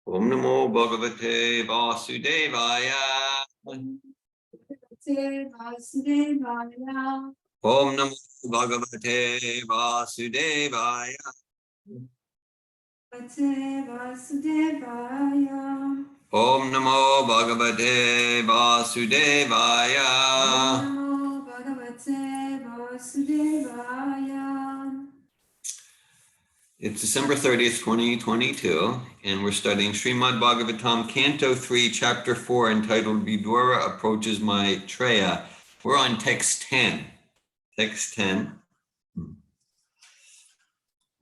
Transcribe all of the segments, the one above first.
Om Namo Bhagavate Vasudevaya. Om Namo Bhagavate Vasudevaya. Om Namo Bhagavate Vasudevaya. It's December 30th, 2022, and we're studying Srimad Bhagavatam, Canto 3, Chapter 4, entitled Vidura Approaches Maitreya. We're on text 10. Text 10.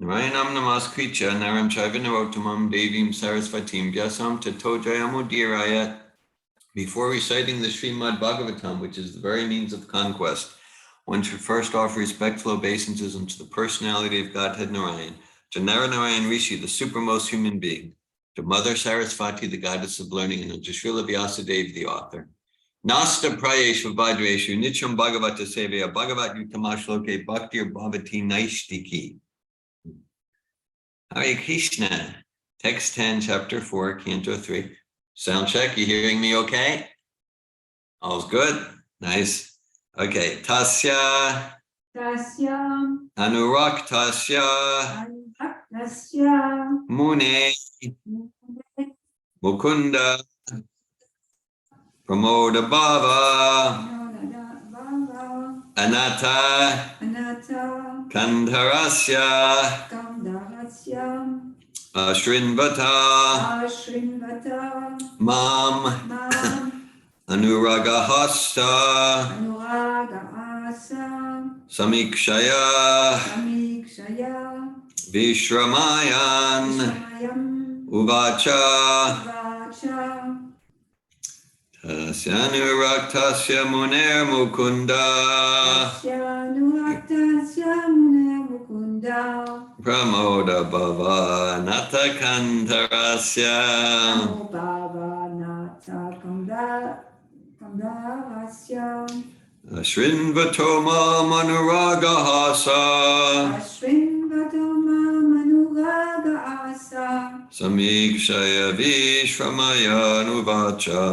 Narayanam namaskritya naram chaiva narottamam devim sarasvatim vyasam tato jayamudirayat. Before reciting the Srimad Bhagavatam, which is the very means of conquest, one should first offer respectful obeisances unto the personality of Godhead Narayan, to Narayan Rishi, the supermost human being, to Mother Sarasvati, the goddess of learning, and to Srila Vyasadeva, the author. Nasta prayeshu vajreshu nityam bhagavata sevaya bhagavat yutamashloke bhaktir bhavati naishtiki. Hare Krishna. Text 10, chapter 4, canto 3. Sound check, you hearing me okay? All's good? Nice. Okay. Tasya Anuraktasya Mune Mukunda Pramoda Bhava Anatta Kandharasya Ashrinvata Mam Anuragahasta Samikshaya Vishramayan Uvacha Tasyanuraktasya Muner Mukunda Pramoda Bhava Natakantarasya Ashrinvatoma Manuragahasa Samikshaya Vishwamayanuvacha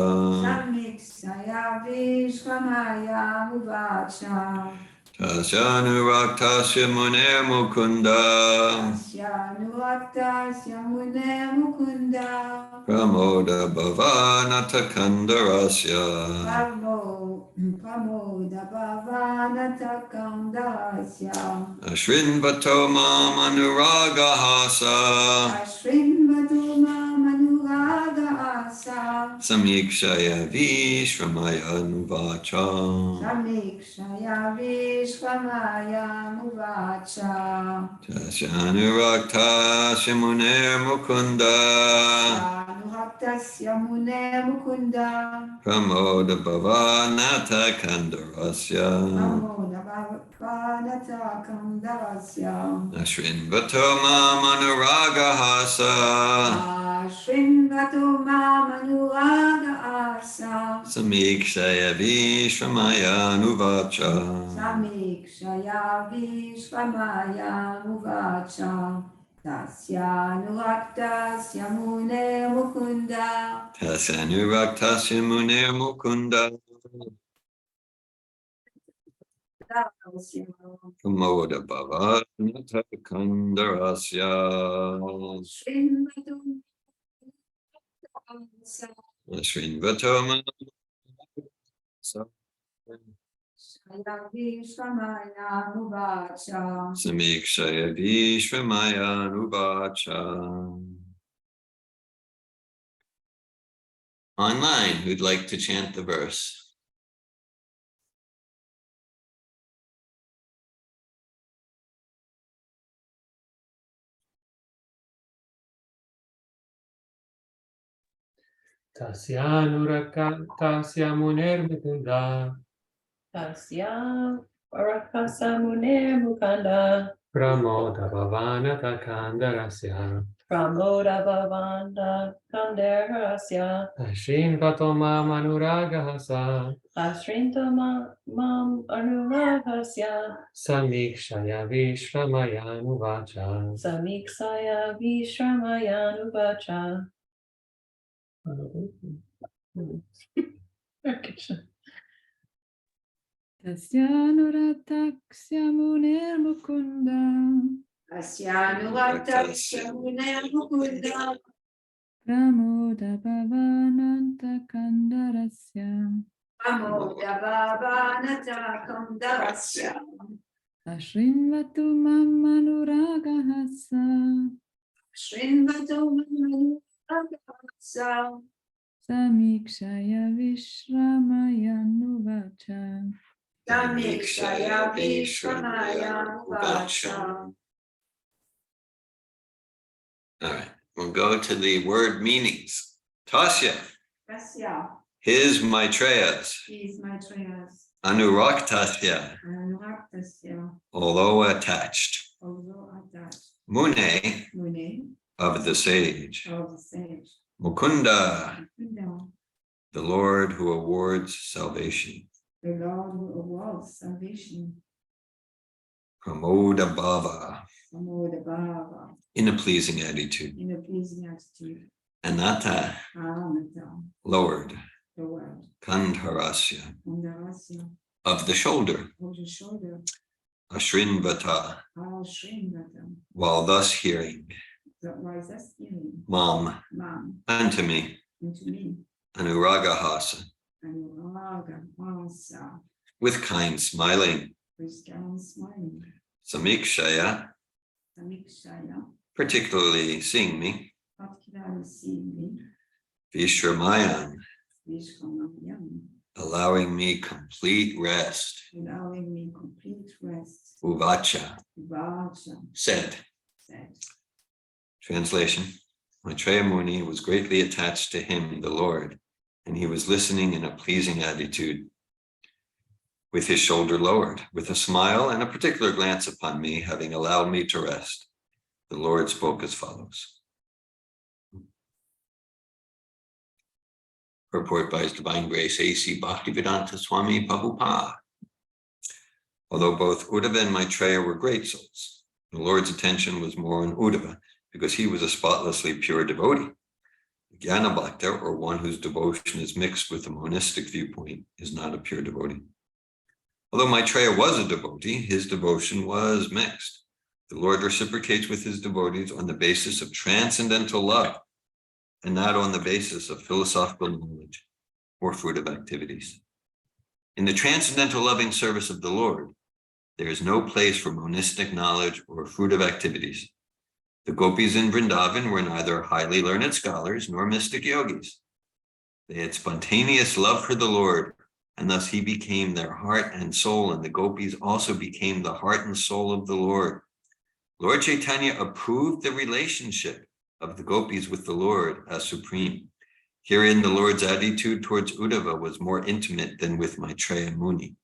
Tasyanuraktasya Muner Mukunda Pramoda Bhava Natakandarasya Ashrinvatoma Manuragahasa Samikshaya Vishwamayanuvacha Tasyanuraktasya Muner Mukunda Pramoda Bhava Natakandarasya Ashrinvatoma Manuragahasa Samikshaya Vishwamayanuvacha Tasyanuraktasya Muner Mukunda Pramoda Bhava Natakandarasya Ashrinvatoma Samikshaya Vishwamayanuvacha. Online, who'd like to chant the verse? Tasyanuraktasya Muner Mukunda Tasyanuraktasya Muner Mukunda Pramoda Bhava Natakandarasya Ashrinvatoma Manuragahasa Samikshaya Vishwamayanuvacha Tasyanurataksya muner mukunda. Asyanurataksya muner mukunda. Pramoda bhavananta kandarasya. Amoda bhavanata kandarasya. Ashrinvatu mamanuragahasa. Shrinvatu manuragahasa. Samikshaya vishramaya nuvacha. Samikshaya vishramaya nuvacha. All right, we'll go to the word meanings. Tasya, Tasya. his Maitreya's. Is Maitreya's. Anuraktasya, Anuraktasya. although attached. Although attached. Mune, Mune. of the sage. Of the sage. Mukunda, Mukunda. the Lord who awards salvation. The Lord who awards salvation. Pramoda bhava, Amoda bhava. in a pleasing attitude. In a pleasing attitude. Anata, Anata. lowered. The word. Kandharasya, Kandarasya. of the shoulder. Of the shoulder. Ashrinvata, Ashrinvata. while thus hearing. That was us hearing. Mam, Mam. unto me. Into me. Anuragahasa, Anuraga. Masa. with kind smiling. With kind smiling. Samikshaya, Samikshaya. particularly seeing me. Particularly seeing me. Vishramayan, Vishramayam. allowing me complete rest. Allowing me complete rest. Uvacha, Vacha. said. Said. Translation, Maitreya Muni was greatly attached to him, the Lord, and he was listening in a pleasing attitude, with his shoulder lowered, with a smile and a particular glance upon me, having allowed me to rest. The Lord spoke as follows. Purport by His Divine Grace A.C. Bhaktivedanta Swami Prabhupada. Although both Uddhava and Maitreya were great souls, the Lord's attention was more on Uddhava because he was a spotlessly pure devotee. Jnana Bhakta, or one whose devotion is mixed with a monistic viewpoint, is not a pure devotee. Although Maitreya was a devotee, his devotion was mixed. The Lord reciprocates with his devotees on the basis of transcendental love and not on the basis of philosophical knowledge or fruitive activities. In the transcendental loving service of the Lord, there is no place for monistic knowledge or fruitive activities. The gopis in Vrindavan were neither highly learned scholars nor mystic yogis. They had spontaneous love for the Lord, and thus he became their heart and soul, and the gopis also became the heart and soul of the Lord. Lord Chaitanya approved the relationship of the gopis with the Lord as supreme. Herein, the Lord's attitude towards Uddhava was more intimate than with Maitreya Muni.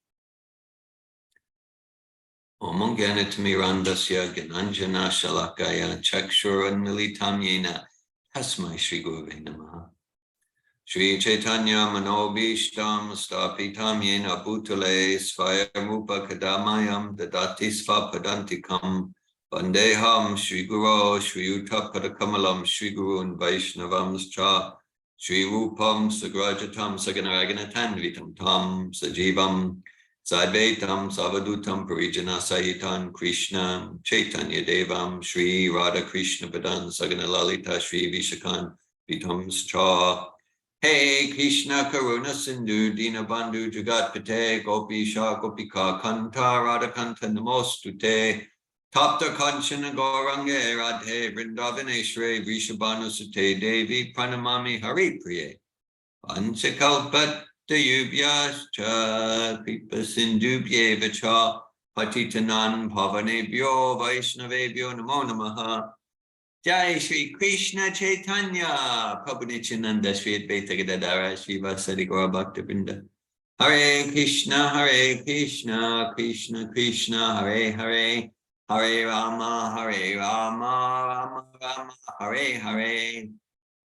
Om Ganatmirandasya Gananjana Shalakaya Chakshuranmilitam Yena Tasmai Shri Gurave Namaha. Shri Chaitanya Manobishtam Stapitam Yena Bhutale Svayamupa Kadamayam Dadati Svapadantikam Vandeham Shri Guru Shri Yuta Padakamalam Shri Gurun Vaishnavams Cha Shri Rupam Sagrajatam Saganaraganatam Vitam Tam Sajivam Sadvaitam Savadutam Parijana Sahitan Krishna Chaitanya Devam Shri Radha Krishna Padan Sagana Lalita Shri Vishakan Vitam Cha Hey Krishna Karuna Sindhu Dinabandhu Jagatpate Gopisha Gopika Kanta Radha Kanta Namostute Tapta Kanchana Gaurange Radhe Vrindavaneshware Vrishabhanu Sute Devi Pranamami Hari Priye Panchakalpat Yubhyascha Kripa Sindhubhyeva Cha Patitanan Pavanebhyo Vaishnavebhyo Namo Namaha. Jai Shri Krishna Chaitanya Prabhu Nityananda Shri Advaita Gadadara Shri Vasari Gaura Bhakta Vrinda. Hare Krishna Krishna Krishna Hare Hare Hare Rama Rama Rama Hare Hare.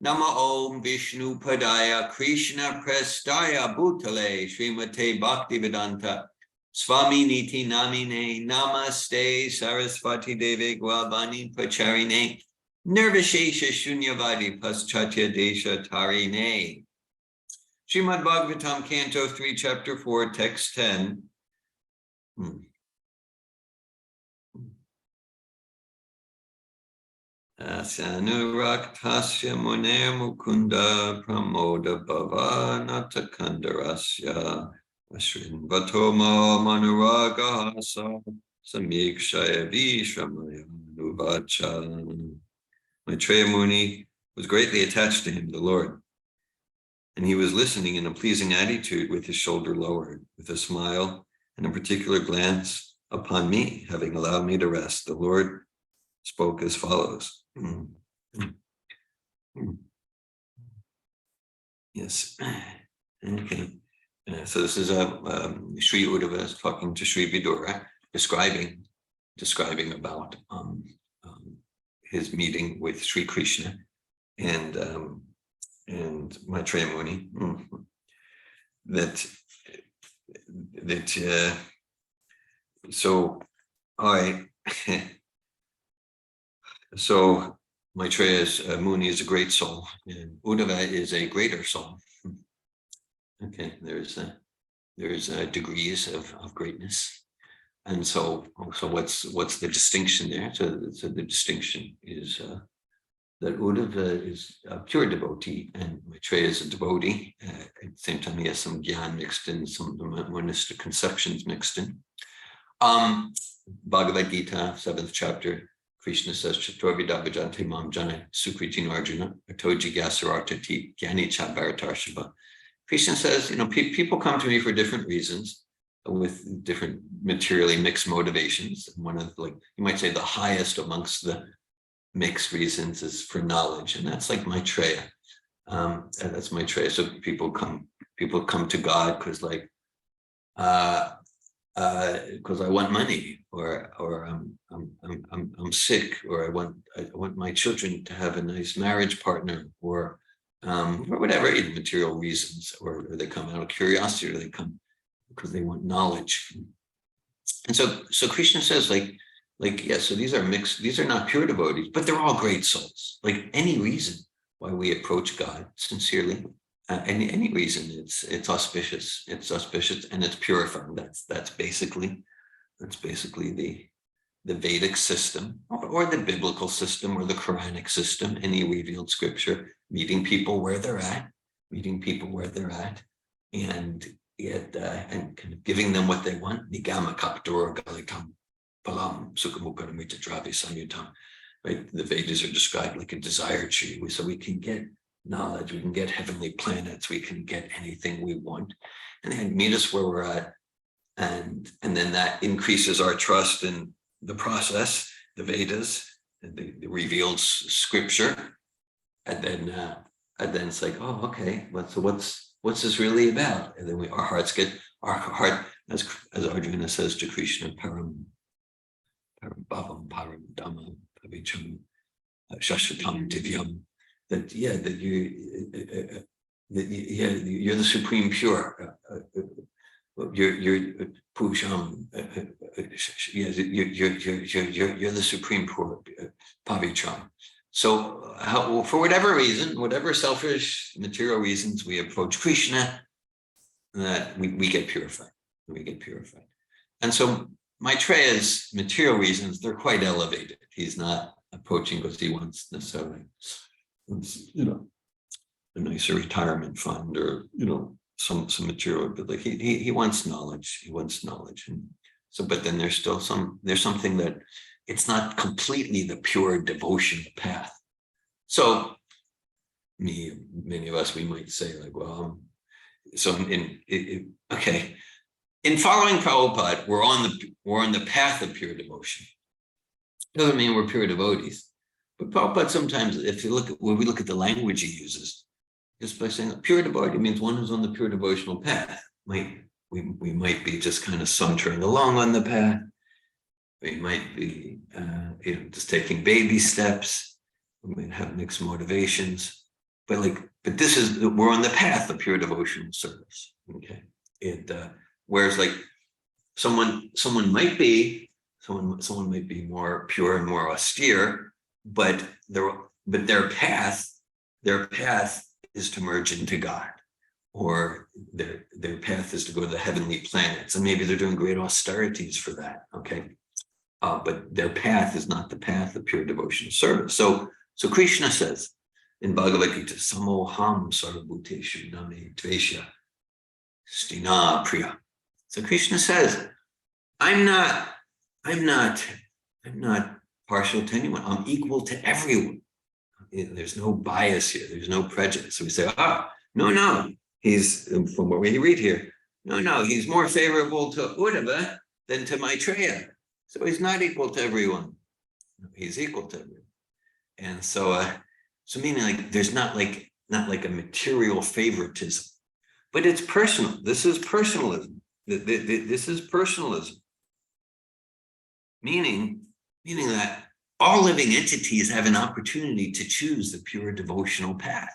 Nama Om Vishnu Padaya Krishna Prestaya Bhutale Srimate Bhaktivedanta Swami Niti Namine Namaste Saraswati Deve Gravani Pacharine Nirvishesha Shunyavadi Paschatya Desha Tarine. Srimad Bhagavatam, Canto 3, Chapter 4, Text 10. Asyanuraktasya Muner Mukunda Pramoda Bhava Natakandarasya Ashrin Vatoma Manuragahasa Samikshaya Vishramaya Nuvacha. Maitreya Muni was greatly attached to him, the Lord, and he was listening in a pleasing attitude with his shoulder lowered, with a smile and a particular glance upon me, having allowed me to rest. The Lord spoke as follows. Yes. Okay. So this is Sri Uddhava is talking to Sri Vidura, describing about his meeting with Sri Krishna and Maitreya Muni. So So Maitreya's Muni is a great soul, and Uddhava is a greater soul. Okay, there's degrees of greatness, and so what's the distinction there? So the distinction is that Uddhava is a pure devotee, and Maitreya is a devotee. At the same time, he has some gyan mixed in, some monistic conceptions mixed in. Bhagavad Gita, 7th chapter. Krishna says, Chaturvidha bhajanti mam jana sukritin arjuna atoji gasarartati gyani chabharatarshava. Krishna says, people come to me for different reasons, with different materially mixed motivations. And one of, you might say, the highest amongst the mixed reasons is for knowledge, and that's like Maitreya. That's Maitreya. So people come to God because I want money, or I'm sick, or I want my children to have a nice marriage partner, or whatever, material reasons, or they come out of curiosity, or they come because they want knowledge. And so Krishna says, so these are mixed, these are not pure devotees, but they're all great souls. Like any reason why we approach God sincerely, any reason, it's auspicious, and it's purifying. That's basically the Vedic system, or the biblical system, or the Quranic system, any revealed scripture, meeting people where they're at, and kind of giving them what they want. Right? The Vedas are described like a desire tree, so we can get knowledge, we can get heavenly planets, we can get anything we want, and then meet us where we're at, and then that increases our trust in the process, the Vedas, the revealed scripture, and then it's like, oh, okay, so what's this really about? And then our heart, as Arjuna says to Krishna, param bhavam param dhammam pavicham shashvatam divyam. That you're the supreme pure. You're pusham. You're the supreme pure, pavicham. So, for whatever reason, whatever selfish material reasons, we approach Krishna, that we get purified. And so Maitreya's material reasons, they're quite elevated. He's not approaching because he wants necessarily, a nicer retirement fund, or some material, but he wants knowledge. And so, but then there's something that it's not completely the pure devotion path. So many of us, we might say in following Prabhupada, we're on the path of pure devotion. Doesn't mean we're pure devotees. But Prabhupada sometimes, when we look at the language he uses, just by saying pure devotee means one who's on the pure devotional path. We might be just kind of sauntering along on the path. We might be just taking baby steps. We might have mixed motivations. But we're on the path of pure devotional service. Okay. Whereas someone might be more pure and more austere, but their path is to merge into God, or their path is to go to the heavenly planets, and maybe they're doing great austerities for that. Okay, but their path is not the path of pure devotional service. So Krishna says in Bhagavad Gita, Samoham sarvabhuteshu name tvesha stina priya. So Krishna says, I'm not partial to anyone. I'm equal to everyone. There's no bias here. There's no prejudice. So we say, no, he's, from what we read here, no, he's more favorable to Uddhava than to Maitreya. So he's not equal to everyone. He's equal to everyone. And so meaning like there's not like a material favoritism, but it's personal. This is personalism. This is personalism. Meaning that all living entities have an opportunity to choose the pure devotional path,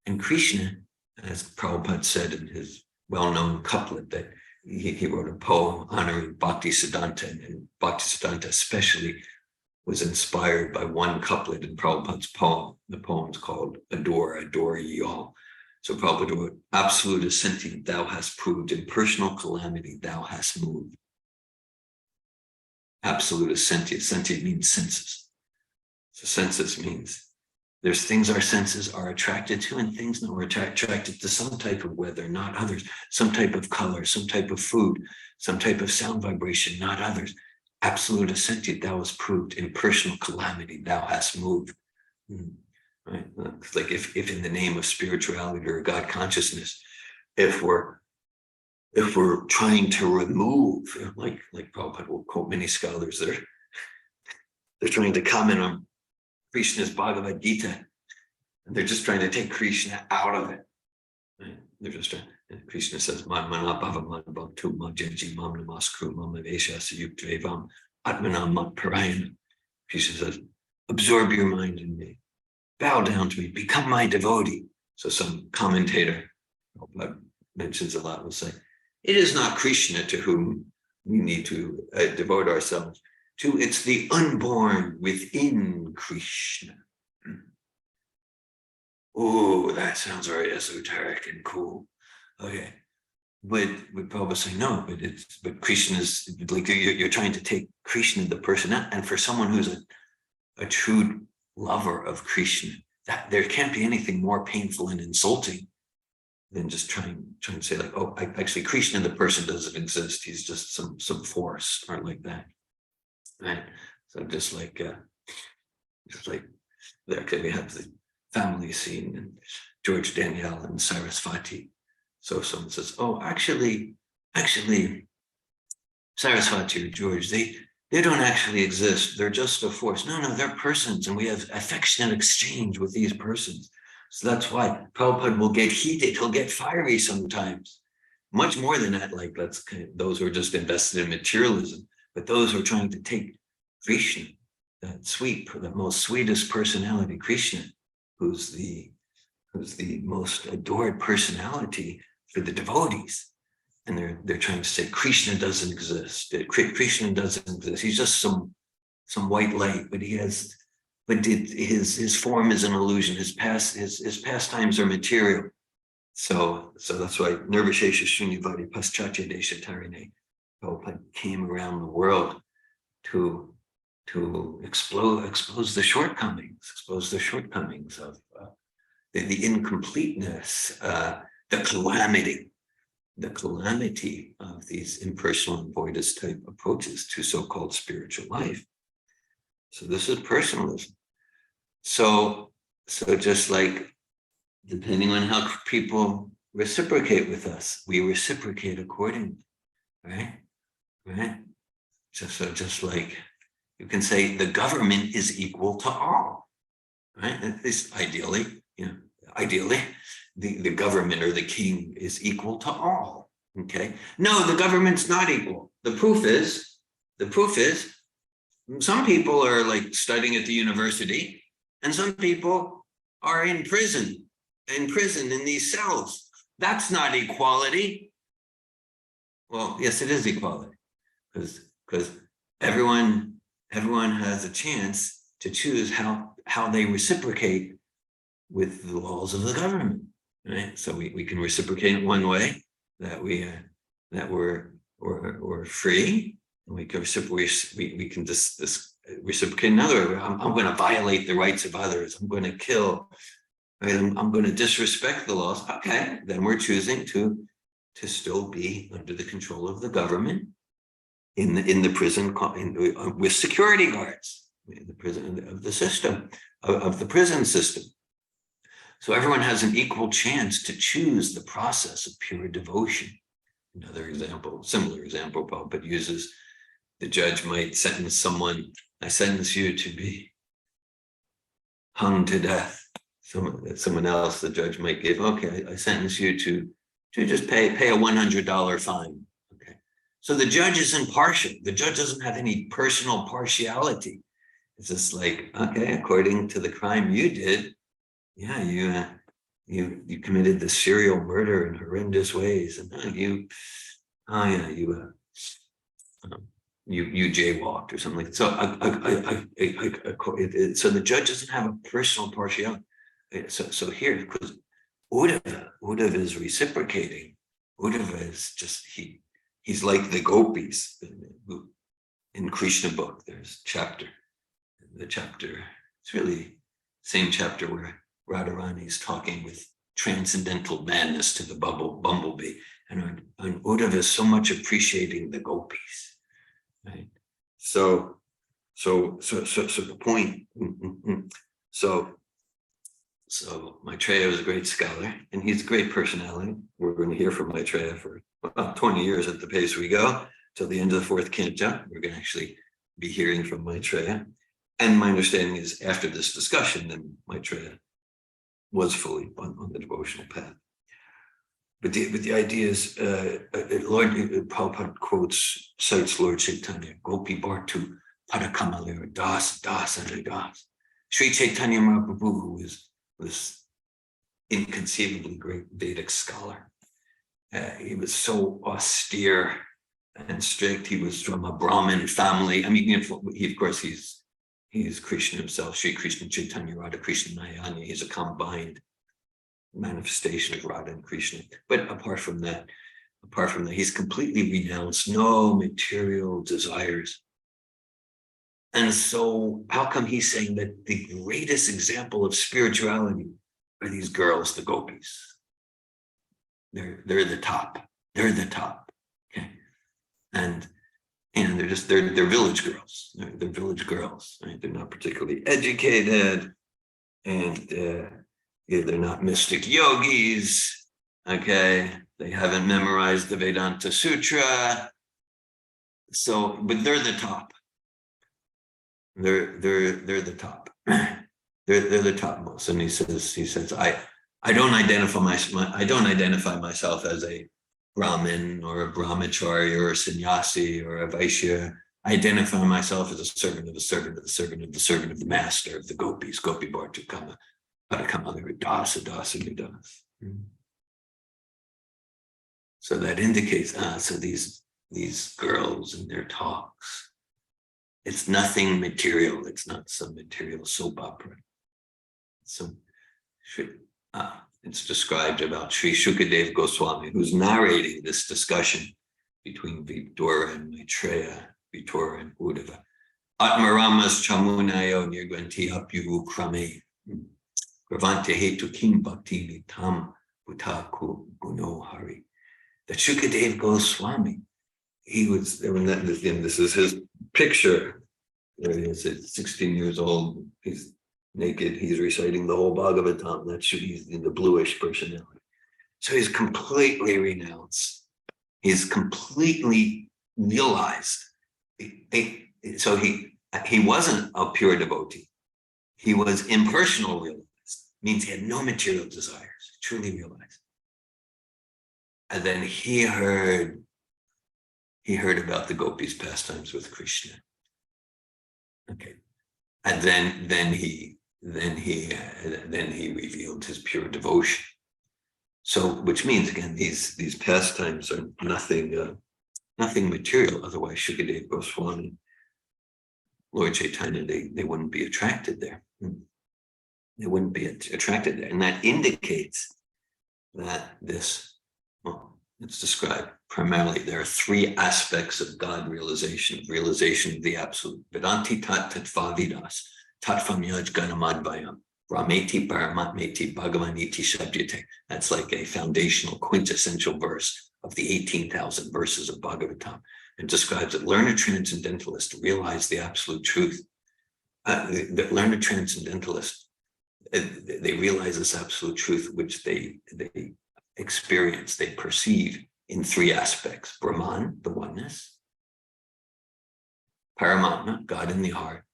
And Krishna, as Prabhupada said in his well-known couplet, that he wrote a poem honoring Bhaktisiddhanta, and Bhaktisiddhanta especially was inspired by one couplet in Prabhupada's poem. The poem's called Adore Ye All. So Prabhupada wrote, absolute is sentient, thou hast proved, in personal calamity thou hast moved. Absolute is sentient. Sentient means senses. So senses means there's things our senses are attracted to, and things that we're attracted to some type of weather, not others, some type of color, some type of food, some type of sound vibration, not others. Absolute is sentient, thou hast proved, in personal calamity thou hast moved. Right? It's like if in the name of spirituality or God consciousness, if we're trying to remove, like Prabhupada will quote many scholars, they're trying to comment on Krishna's Bhagavad Gita, and they're just trying to take Krishna out of it. Right? They're just trying. And Krishna says, "Mana bhava mana bhaktu majaji mam namaskru mama vesha sayuktvevam atmanam mat parayana." Krishna says, absorb your mind in me, bow down to me, become my devotee. So some commentator mentions a lot will say, it is not Krishna to whom we need to devote ourselves to, it's the unborn within Krishna. Oh, that sounds very esoteric and cool. Okay, but Prabhupada saying no, but Krishna is like you're trying to take Krishna, the person, and for someone who's a true lover of Krishna, that there can't be anything more painful and insulting than just trying to say like, oh, actually Krishna, the person, doesn't exist. He's just some force or like that, right? So just like there, we have the family scene and George Danielle and Sarasvati. So someone says, oh, actually, Sarasvati or George, they don't actually exist. They're just a force. No, they're persons, and we have affectionate exchange with these persons. So that's why Prabhupada will get heated. He'll get fiery sometimes. Much more than that, like those who are just invested in materialism, but those who are trying to take Krishna, that the most sweetest personality, Krishna, who's the most adored personality for the devotees. And they're trying to say Krishna doesn't exist. Krishna doesn't exist. He's just some white light, but his form is an illusion. His pastimes are material. So that's why Nirvishesha Shunyavadi Paschatya Desha Tarine Prabhupada came around the world to expose the shortcomings of the incompleteness, the calamity of these impersonal and voidist type approaches to so-called spiritual life. So this is personalism. So just like depending on how people reciprocate with us, we reciprocate accordingly, right? So just like you can say the government is equal to all, right? At least ideally, the government or the king is equal to all, okay? No, the government's not equal. The proof is, some people are like studying at the university, and some people are in prison in these cells. That's not equality. Well, yes, it is equality, because everyone everyone has a chance to choose how they reciprocate with the laws of the government, right? So we can reciprocate one way, that we're free, and we can reciprocate another way. I'm going to violate the rights of others. I'm going to kill. Right? I'm going to disrespect the laws. Okay, then we're choosing to still be under the control of the government in the prison with security guards in the prison of the system of the prison system. So everyone has an equal chance to choose the process of pure devotion. Another example, similar example, Prabhupada uses, the judge might sentence someone, I sentence you to be hung to death. Someone else, the judge might give, okay, I sentence you to just pay a $100 fine. Okay. So the judge is impartial. The judge doesn't have any personal partiality. It's just like, okay, according to the crime you did, yeah, you committed this serial murder in horrendous ways, and you jaywalked or something like that. So the judge doesn't have a personal partiality. So here, because Uddhava is reciprocating. Uddhava is just he's like the gopis in Krishna book. There's the chapter. It's really same chapter where Radharani is talking with transcendental madness to the bumblebee, and Uddhava is so much appreciating the gopis, right? So the point. So Maitreya was a great scholar, and he's a great personality. We're going to hear from Maitreya for about 20 years at the pace we go till the end of the fourth canto. We're going to actually be hearing from Maitreya, and my understanding is after this discussion, then Maitreya was fully on the devotional path. But the idea is, Lord Prabhupada cites Lord Chaitanya, Gopi Bhartu Padakamalira Das and Das. Sri Chaitanya Mahaprabhu, who was this inconceivably great Vedic scholar. He was so austere and strict. He was from a Brahmin family. I mean, he's Krishna himself, Sri Krishna Chaitanya Radha Krishna Nayana. He's a combined manifestation of Radha and Krishna. But apart from that, he's completely renounced no material desires. And so how come he's saying that the greatest example of spirituality are these girls, the gopis? They're the top. They're the top. Okay. And they're village girls. They're village girls. Right? They're not particularly educated, and they're not mystic yogis. Okay. They haven't memorized the Vedanta Sutra. So, but they're the top. They're the top. They're the topmost. And he says, I don't identify myself as a Brahmin or a brahmachari or a sannyasi or a vaishya. I identify myself as a servant of the servant of the servant of the servant of the master of the gopis. Gopi Bhartu Kama Dasa Das. So that indicates, so these girls and their talks, it's nothing material. It's not some material soap opera. So it's described about Sri Shukadev Goswami, who's narrating this discussion between Vidura and Maitreya, Vidura and Uddhava. Atmaramas chamunayo nirganti apyu krame gravante hetu kim bhakti tam bhutaku guno hari. That Shukadev Goswami, he was, and this is his picture. There he is at 16 years old. He's naked. He's reciting the whole Bhagavatam. He's in the bluish personality. So he's completely renounced. He's completely realized. So he wasn't a pure devotee. He was impersonal realized. Means he had no material desires. Truly realized. And then he heard about the gopis' pastimes with Krishna. Okay, and then he revealed his pure devotion. So, which means again, these pastimes are nothing material. Otherwise, Shukadev Goswami Lord Chaitanya, they wouldn't be attracted there. They wouldn't be attracted there. And that indicates that this, well, it's described primarily, there are three aspects of God realization of the absolute. Vedanti tat tatvavidas, tattvamyaj ganamadvayam, Rameti Paramatmeti Bhagavaniti Shabdyate. That's like a foundational, quintessential verse of the 18,000 verses of Bhagavatam. It describes that learned transcendentalists realize the absolute truth. The learned transcendentalists, they realize this absolute truth, which they experience, they perceive in three aspects: Brahman, the oneness; Paramatma, God in the heart;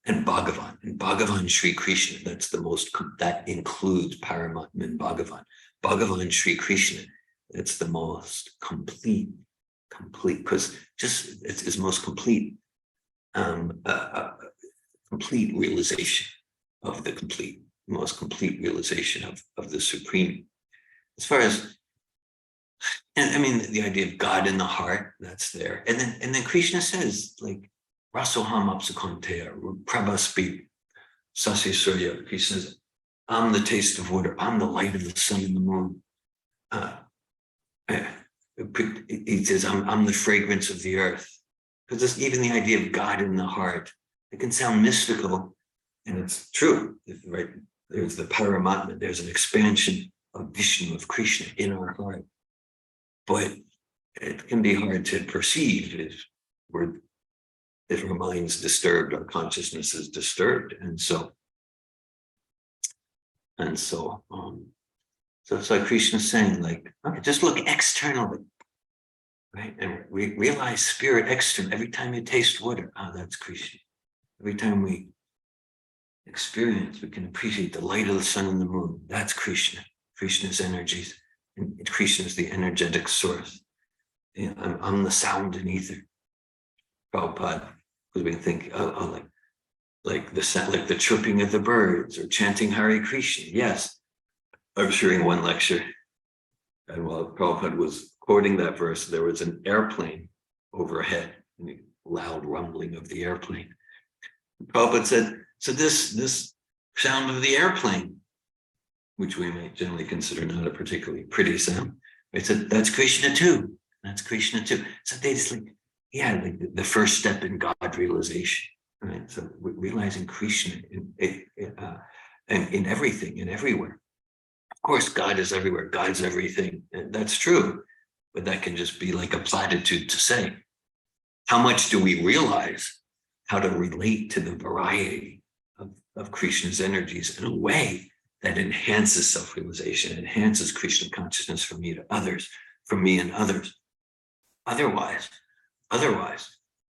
and Bhagavan. And Bhagavan Sri Krishna, that includes Paramatma and Bhagavan. Bhagavan Sri Krishna, that's the most complete, because just it's most complete, complete realization of the most complete realization of the Supreme. As far as, and I mean, the idea of God in the heart, that's there. And then Krishna says, like, Rasoham apsukonteya, prabhaspi sasi surya. He says, I'm the taste of water, I'm the light of the sun and the moon. He says, I'm the fragrance of the earth. Because even the idea of God in the heart, it can sound mystical, and it's true, right? There's the Paramatma, there's an expansion of Vishnu, of Krishna in our heart. But it can be hard to perceive if our mind's disturbed, our consciousness is disturbed. And so it's like Krishna's saying, like, okay, just look externally, right? And we realize spirit external. Every time you taste water, that's Krishna. Every time we experience, we can appreciate the light of the sun and the moon. That's Krishna. Krishna's energies. And Krishna is the energetic source. You know, I'm the sound and ether. Prabhupada, because we can think, like the sound, like the chirping of the birds or chanting Hare Krishna. Yes, I was hearing one lecture, and while Prabhupada was quoting that verse, there was an airplane overhead, and the loud rumbling of the airplane. Prabhupada said, so this sound of the airplane, which we may generally consider not a particularly pretty sound, I said, that's Krishna too. That's Krishna too. So they just like, yeah, like the first step in God realization, right? So realizing Krishna in everything and everywhere. Of course, God is everywhere. God's everything. And that's true, but that can just be like a platitude to say. How much do we realize how to relate to the variety of Krishna's energies in a way that enhances self-realization, enhances Krishna consciousness from me to others, from me and others. Otherwise,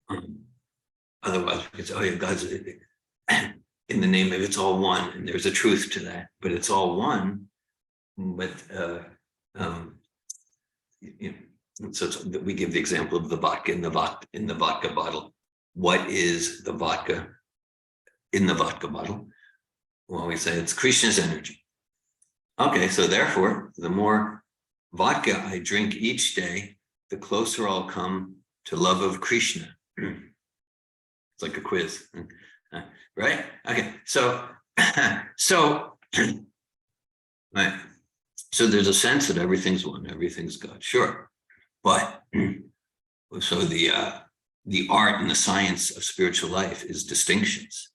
because, oh yeah, God's in the name of it's all one, and there's a truth to that, but it's all one. But you know, so we give the example of the vodka in the vodka bottle. What is the vodka in the vodka bottle? Well, we say it's Krishna's energy. Okay, so therefore, the more vodka I drink each day, the closer I'll come to love of Krishna. It's like a quiz, right? Okay, so right. So there's a sense that everything's one, everything's God, sure. But so the art and the science of spiritual life is distinctions,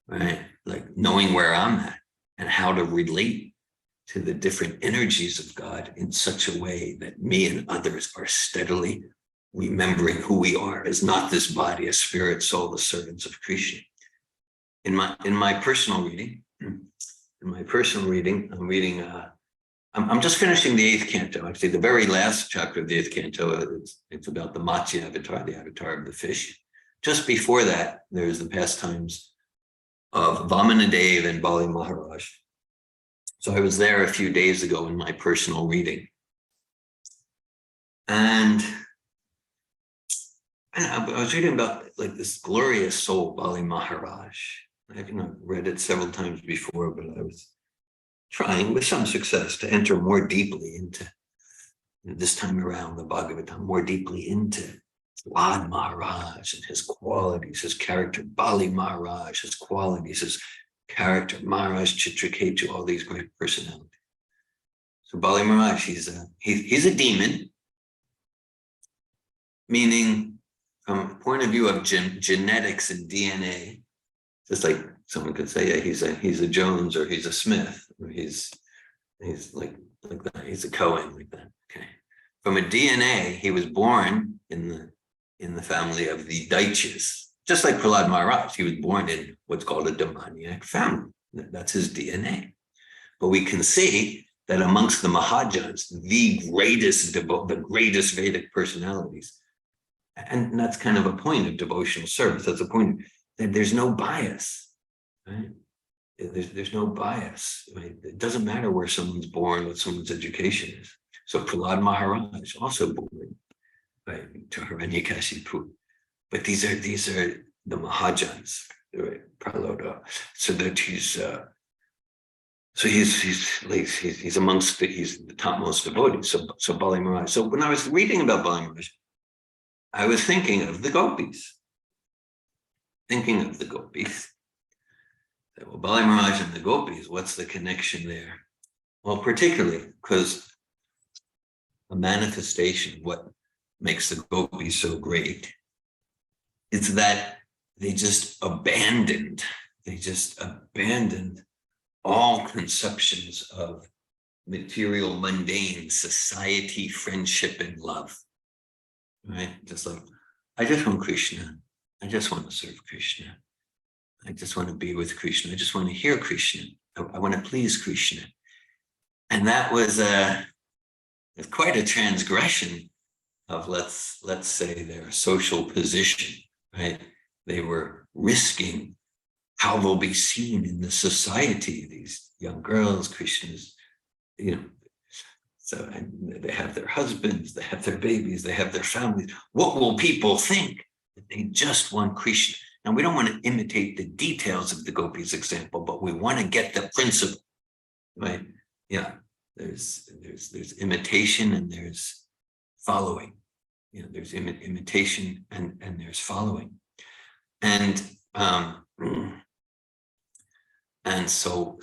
right? Like knowing where I'm at and how to relate to the different energies of God in such a way that me and others are steadily remembering who we are as not this body, a spirit, soul, the servants of Krishna. In my personal reading, I'm just finishing the 8th canto. Actually, the very last chapter of the 8th canto, it's about the Matsya avatar, the avatar of the fish. Just before that, there's the pastimes of Vamanadev and Bali Maharaj. So I was there a few days ago in my personal reading. And I was reading about like this glorious soul, Bali Maharaj. I've read it several times before, but I was trying with some success to enter more deeply into, this time around, the Bhagavatam, more deeply into Prahlad Maharaj and his qualities, his character, Bali Maharaj, his qualities, his character, Maharaj Chitraketu, all these great personalities. So Bali Maharaj, he's a demon, meaning from a point of view of genetics and DNA, just like someone could say, yeah, he's a Jones, or he's a Smith, or he's like that, he's a Cohen, like that. Okay. From a DNA, he was born in the family of the Daityas, just like Prahlad Maharaj. He was born in what's called a demoniac family. That's his DNA. But we can see that amongst the Mahajans, the greatest Vedic personalities, and that's kind of a point of devotional service. That's a point that there's no bias, right? There's no bias. Right? It doesn't matter where someone's born, what someone's education is. So Prahlad Maharaj also born to Hiranyakashipu, but these are the Mahajans, right? Prahlada. So that he's amongst he's the topmost devotee. So Bali Maharaj. So when I was reading about Bali Maharaj, I was thinking of the gopis. Well, Bali Maharaj and the gopis, what's the connection there? Well, particularly because a manifestation of what makes the gopis so great is that they just abandoned all conceptions of material, mundane society, friendship, and love. Right? Just like, I just want Krishna. I just want to serve Krishna. I just want to be with Krishna. I just want to hear Krishna. I want to please Krishna. And that was quite a transgression of, let's say, their social position, right? They were risking how they'll be seen in the society, these young girls, Krishnas, so they have their husbands, they have their babies, they have their families. What will people think? They just want Krishna. Now, we don't want to imitate the details of the gopis example, but we want to get the principle, right? Yeah, there's imitation and there's following. There's imitation and there's following. And so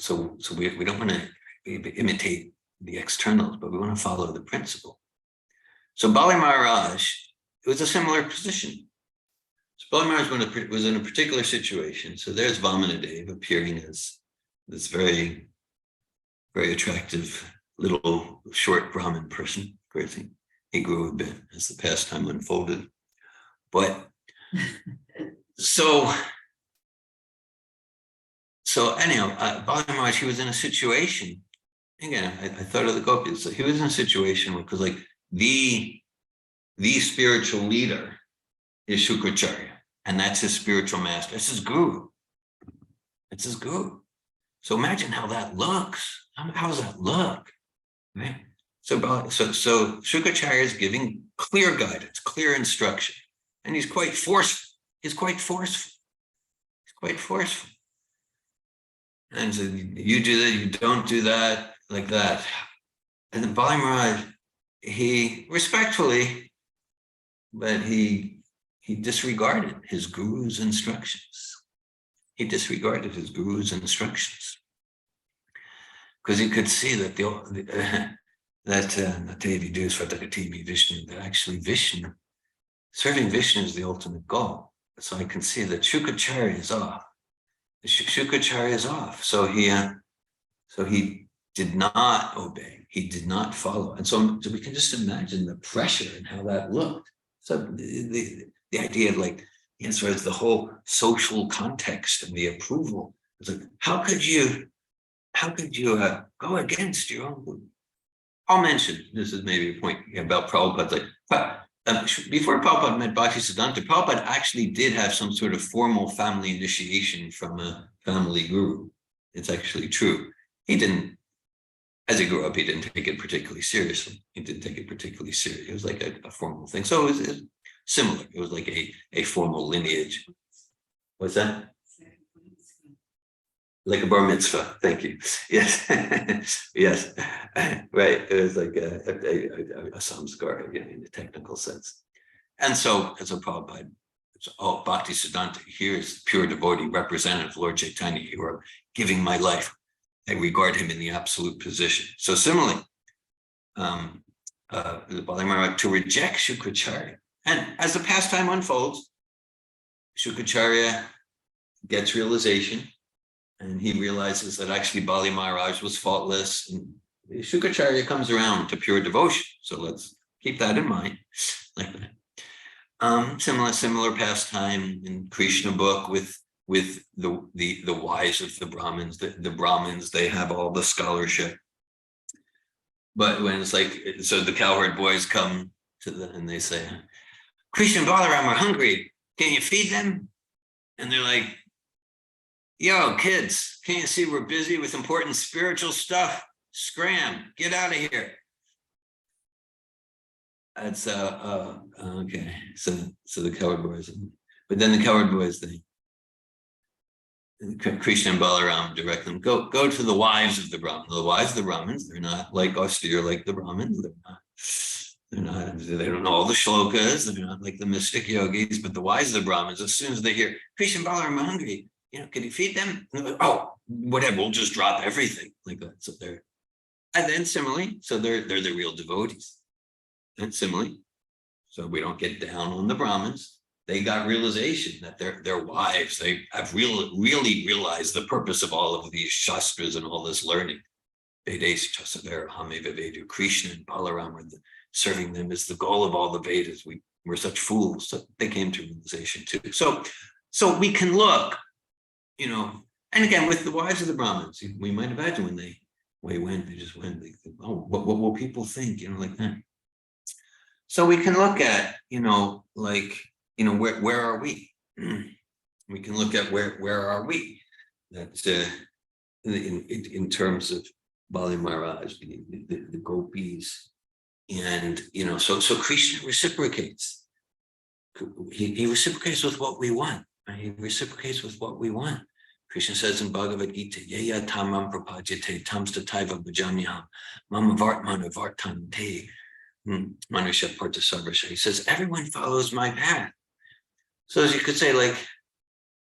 we don't want to imitate the externals, but we want to follow the principle. So Bali Maharaj, it was a similar position. So Bali Maharaj was in a particular situation. So there's Vamanadev appearing as this very, very attractive little short Brahmin person. Crazy. He grew a bit as the pastime unfolded. But so anyhow, Bali Maharaj, he was in a situation. Again, I thought of the gopis. So he was in a situation where, because like the spiritual leader is Shukracharya, and that's his spiritual master. That's his guru. That's his guru. So imagine how that looks. How does that look? Right? So Shukracharya is giving clear guidance, clear instruction, and he's quite forceful. And so you do that, you don't do that, like that. And then Bali Maharaj, he respectfully, but he disregarded his guru's instructions. Because he could see that that Devi Deus Vatakatimi Vishnu, that actually Vishnu, serving Vishnu is the ultimate goal. So I can see that Shukracharya is off. So he did not obey. He did not follow. And so we can just imagine the pressure and how that looked. So the idea of like, as far as the whole social context and the approval, it's like, how could you go against your own guru? I'll mention, this is maybe a point about Prabhupada's like, before Prabhupada met Bhaktisiddhanta, Prabhupada actually did have some sort of formal family initiation from a family guru. It's actually true. He didn't, as he grew up, he didn't take it particularly seriously. It was like a formal thing. So it was similar. It was like a formal lineage. What's that? Like a bar mitzvah. Thank you. Yes. Yes. Right. It was like a samskar, in a technical sense. And so as a Prabhupada, Bhakti Siddhanta, here's pure devotee, representative of Lord Chaitanya, you are giving my life. I regard him in the absolute position. So similarly, to reject Shukracharya. And as the pastime unfolds, Shukracharya gets realization, and he realizes that actually Bali Maharaj was faultless. And Shukracharya comes around to pure devotion. So let's keep that in mind. Like that. Similar pastime in Krishna book with the wise of the Brahmins. The Brahmins, they have all the scholarship. But when it's like, so the cowherd boys come to them and they say, Krishna and Balaram are hungry. Can you feed them? And they're like, yo, kids, can't you see we're busy with important spiritual stuff? Scram, get out of here. That's okay. So the cowherd boys, but then the cowherd boys, Krishna and Balaram direct them, go to the wives of the Brahmins. The wives of the Brahmins, they're not like austere like the Brahmins. They don't know all the shlokas. They're not like the mystic yogis, but the wise of the Brahmins, as soon as they hear Krishna and Balaram are hungry, can you feed them? Like, oh, whatever, we'll just drop everything like that. So and then similarly, so they're the real devotees. And similarly, so we don't get down on the Brahmins. They got realization that their wives, they have really realized the purpose of all of these shastras and all this learning. Krishna and Balaram, serving them is the goal of all the Vedas. We're such fools. So they came to realization too. So we can look, and again, with the wives of the Brahmins, we might imagine when they just went, they think, oh, what will people think, like that. So we can look at, where are we? We can look at where are we? That's in terms of Bali Maharaj, the gopis, and so Krishna reciprocates. He reciprocates with what we want. Right? He reciprocates with what we want. Krishna says in Bhagavad Gita, Yaya tamam prapajate tamsta taiva bhajamyaham mama vartmana vartante manusha parta savrasha. He says, everyone follows my path. So as you could say,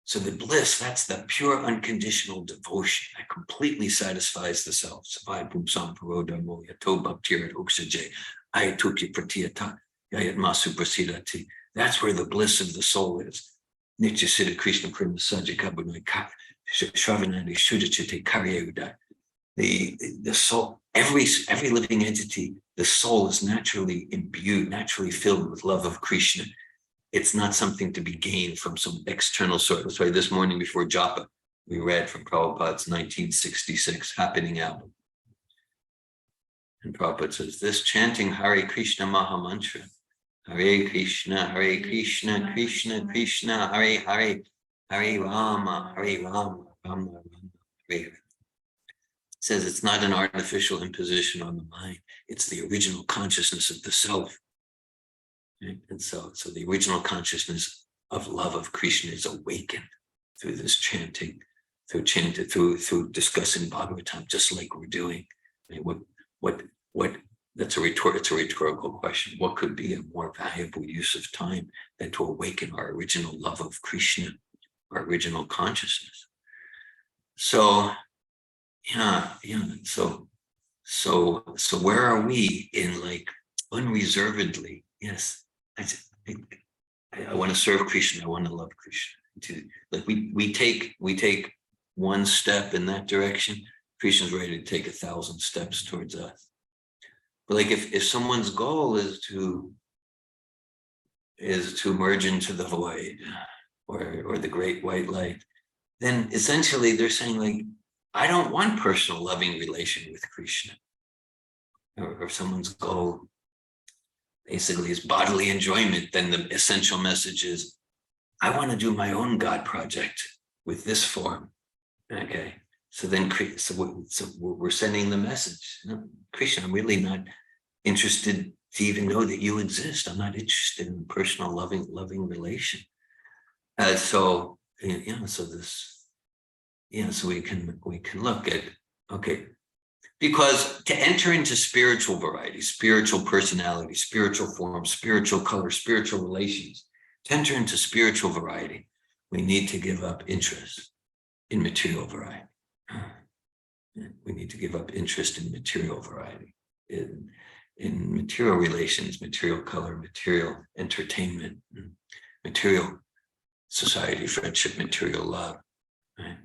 so the bliss, that's the pure unconditional devotion that completely satisfies the self. That's where the bliss of the soul is. Nitya Siddha Krishna Prima Saja Kabunai Shravanandi Shuddhachite Karyauda. The soul, every living entity, the soul is naturally imbued, naturally filled with love of Krishna. It's not something to be gained from some external source. That's why this morning before Japa, we read from Prabhupada's 1966 Happening album. And Prabhupada says, this chanting Hare Krishna Maha Mantra, Hare Krishna, Krishna Krishna, Hare Hare, Hare Rama, Rama Rama, Hare. Says it's not an artificial imposition on the mind. It's the original consciousness of the self. And so the original consciousness of love of Krishna is awakened through this chanting, through discussing Bhagavatam, just like we're doing. I mean, what? It's a rhetorical question. What could be a more valuable use of time than to awaken our original love of Krishna, our original consciousness? So, So where are we in unreservedly? Yes, I want to serve Krishna. I want to love Krishna. We take one step in that direction. Krishna's ready to take 1,000 steps towards us. But if someone's goal is to merge into the void or the great white light, then essentially they're saying I don't want personal loving relation with Krishna. Or someone's goal basically is bodily enjoyment, then the essential message is, I want to do my own God project with this form. Okay, so we're sending the message. No, Krishna, I'm really not interested to even know that you exist. I'm not interested in personal loving relation. So we can look at, okay, Because to enter into spiritual variety, spiritual personality, spiritual form, spiritual color, spiritual relations, to enter into spiritual variety, we need to give up interest in material variety. We need to give up interest in material variety, in material relations, material color, material entertainment, material society, friendship, material love. Right?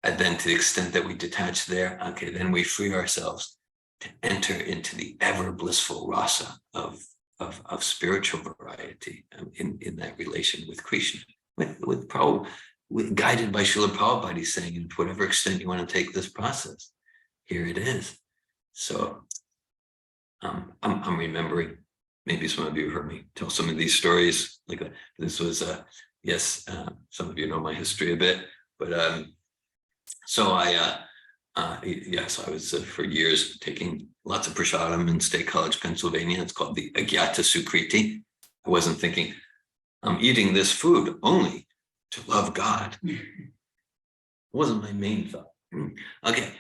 And then to the extent that we detach there, okay, then we free ourselves to enter into the ever blissful rasa of spiritual variety in that relation with Krishna, guided by Srila Prabhupada. He's saying, to whatever extent you want to take this process, here it is. So I'm remembering, maybe some of you heard me tell some of these stories. Like this was, yes, some of you know my history a bit, but so I was for years taking lots of prasadam in State College, Pennsylvania. It's called the Agyata Sukriti. I wasn't thinking, I'm eating this food only to love God. It wasn't my main thought. Okay,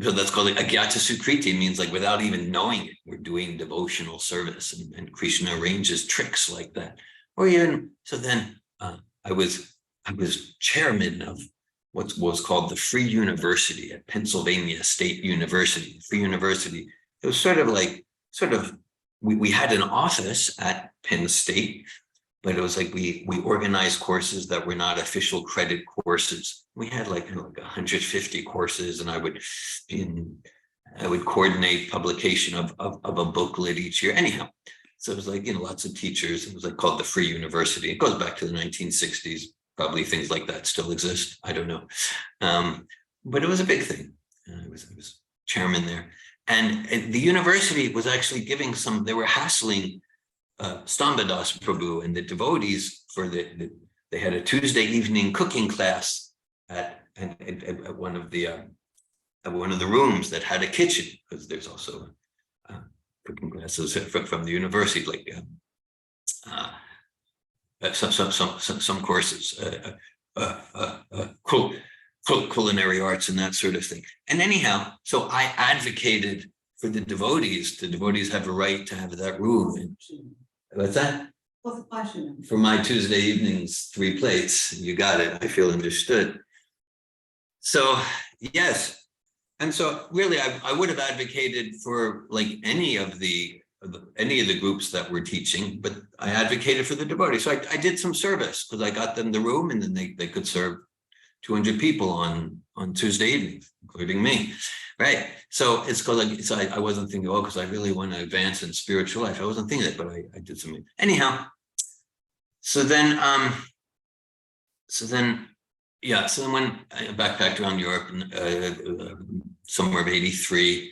so that's called the Agyata Sukriti. Means like without even knowing it, we're doing devotional service, and Krishna arranges tricks like that. Or even, so then I was chairman of what was called the Free University at Pennsylvania State University. Free University. It was sort of we had an office at Penn State, but it was like we organized courses that were not official credit courses. We had like 150 courses, and I would coordinate publication of a booklet each year. Anyhow, so it was like lots of teachers. It was like called the Free University. It goes back to the 1960s. Probably things like that still exist. I don't know. But it was a big thing. I was chairman there. And the university was actually giving they were hassling Stambadas Prabhu and the devotees for they had a Tuesday evening cooking class at one of the rooms that had a kitchen, because there's also cooking classes from the university, like some courses, culinary arts and that sort of thing. And anyhow, so I advocated for the devotees. The devotees have a right to have that room. And what's that? For my Tuesday evenings, 3 plates. You got it. I feel understood. So yes. And so really, I would have advocated for like any of the groups that were teaching, but I advocated for the devotees. So I did some service because I got them the room, and then they could serve 200 people on Tuesday evenings, including me, right? So it's because I wasn't thinking, because I really want to advance in spiritual life. I wasn't thinking that, but I did something. Anyhow, so then when I backpacked around Europe, summer of '83,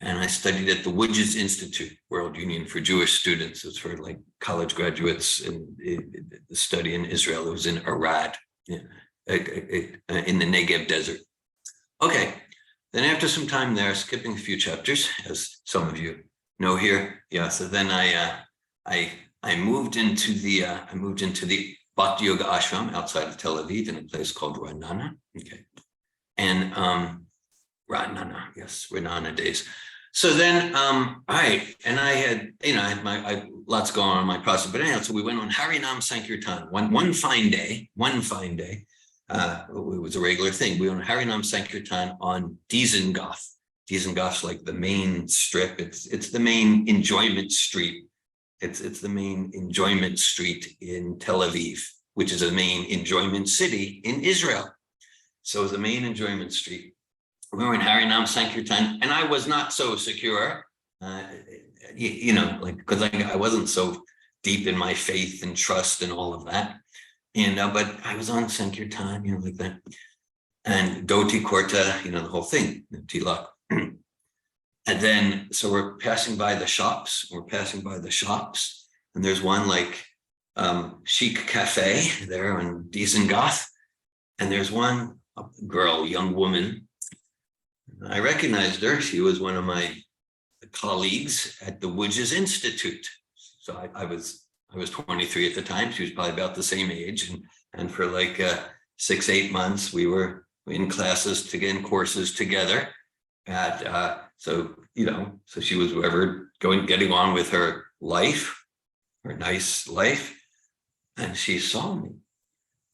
and I studied at the Woodges Institute, World Union for Jewish Students. It's for like college graduates in the study in Israel. It was in Arad, in the Negev desert. Okay, then after some time there, skipping a few chapters, as some of you know here, so then I moved into the Bhakti Yoga Ashram outside of Tel Aviv in a place called Ra'anana. Okay, and Ra'anana, yes, Ra'anana days. So then, all right, and I had lots going on in my process, but anyhow, so we went on Harinam Sankirtan. One fine day, it was a regular thing. We went on Harinam Sankirtan on Dizengoff. Dizengoff's like the main strip. It's the main enjoyment street. It's the main enjoyment street in Tel Aviv, which is a main enjoyment city in Israel. So it's the main enjoyment street. We were in Harinam Sankirtan, and I was not so secure, because I wasn't so deep in my faith and trust and all of that. And but I was on Sankirtan, like that, and Dhoti Kurta, the whole thing, Tilak. And then, so we're passing by the shops. And there's one like chic cafe there on Dizengoff, and there's one girl, young woman. I recognized her. She was one of my colleagues at the Woodges Institute. So I was 23 at the time. She was probably about the same age. And for like 6-8 months, we were in classes in courses together. So she was getting on with her life, her nice life, and she saw me,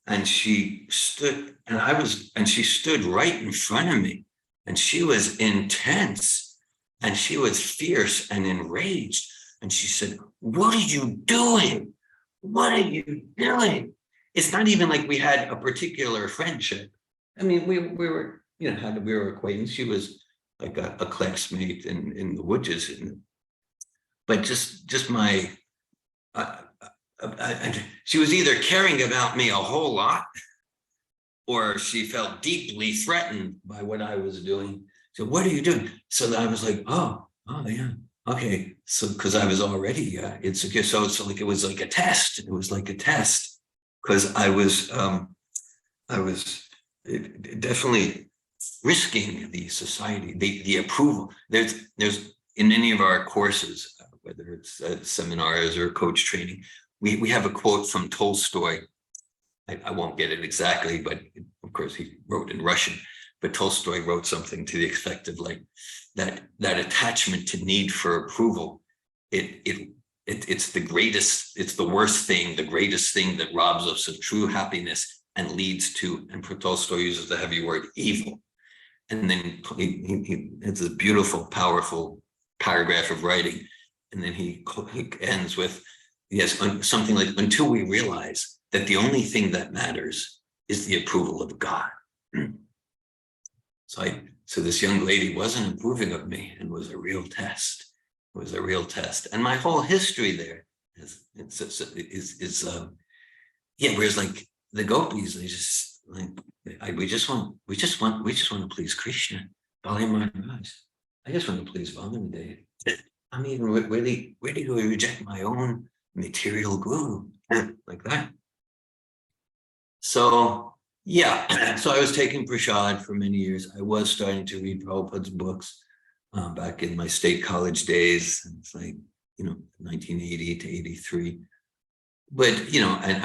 and she stood, and she stood right in front of me, and she was intense, and she was fierce and enraged, and she said, "What are you doing? What are you doing?" It's not even like we had a particular friendship. I mean, we were, we were acquaintances. She was like a classmate in the woods, but just my, she was either caring about me a whole lot, or she felt deeply threatened by what I was doing. So, what are you doing? So I was like, oh yeah, okay. So because I was already insecure, so like it was like a test. It was like a test because I was definitely risking the society, the approval. There's in any of our courses, whether it's seminars or coach training, we have a quote from Tolstoy. I won't get it exactly, but of course he wrote in Russian. But Tolstoy wrote something to the effect of like that attachment to need for approval. It's the greatest. It's the worst thing. The greatest thing that robs us of true happiness and leads to. And Tolstoy uses the heavy word evil. And then it's a beautiful, powerful paragraph of writing. And then he ends with, yes, something like, until we realize that the only thing that matters is the approval of God. So this young lady wasn't approving of me, and was a real test. It was a real test. And my whole history there is whereas like the gopis, they just like, we just want to please Krishna. I just want to please Govinda. I'm even ready to reject my own material guru like that. So so I was taking prasad for many years. I was starting to read Prabhupada's books back in my state college days. It's like 1980 to 83. But and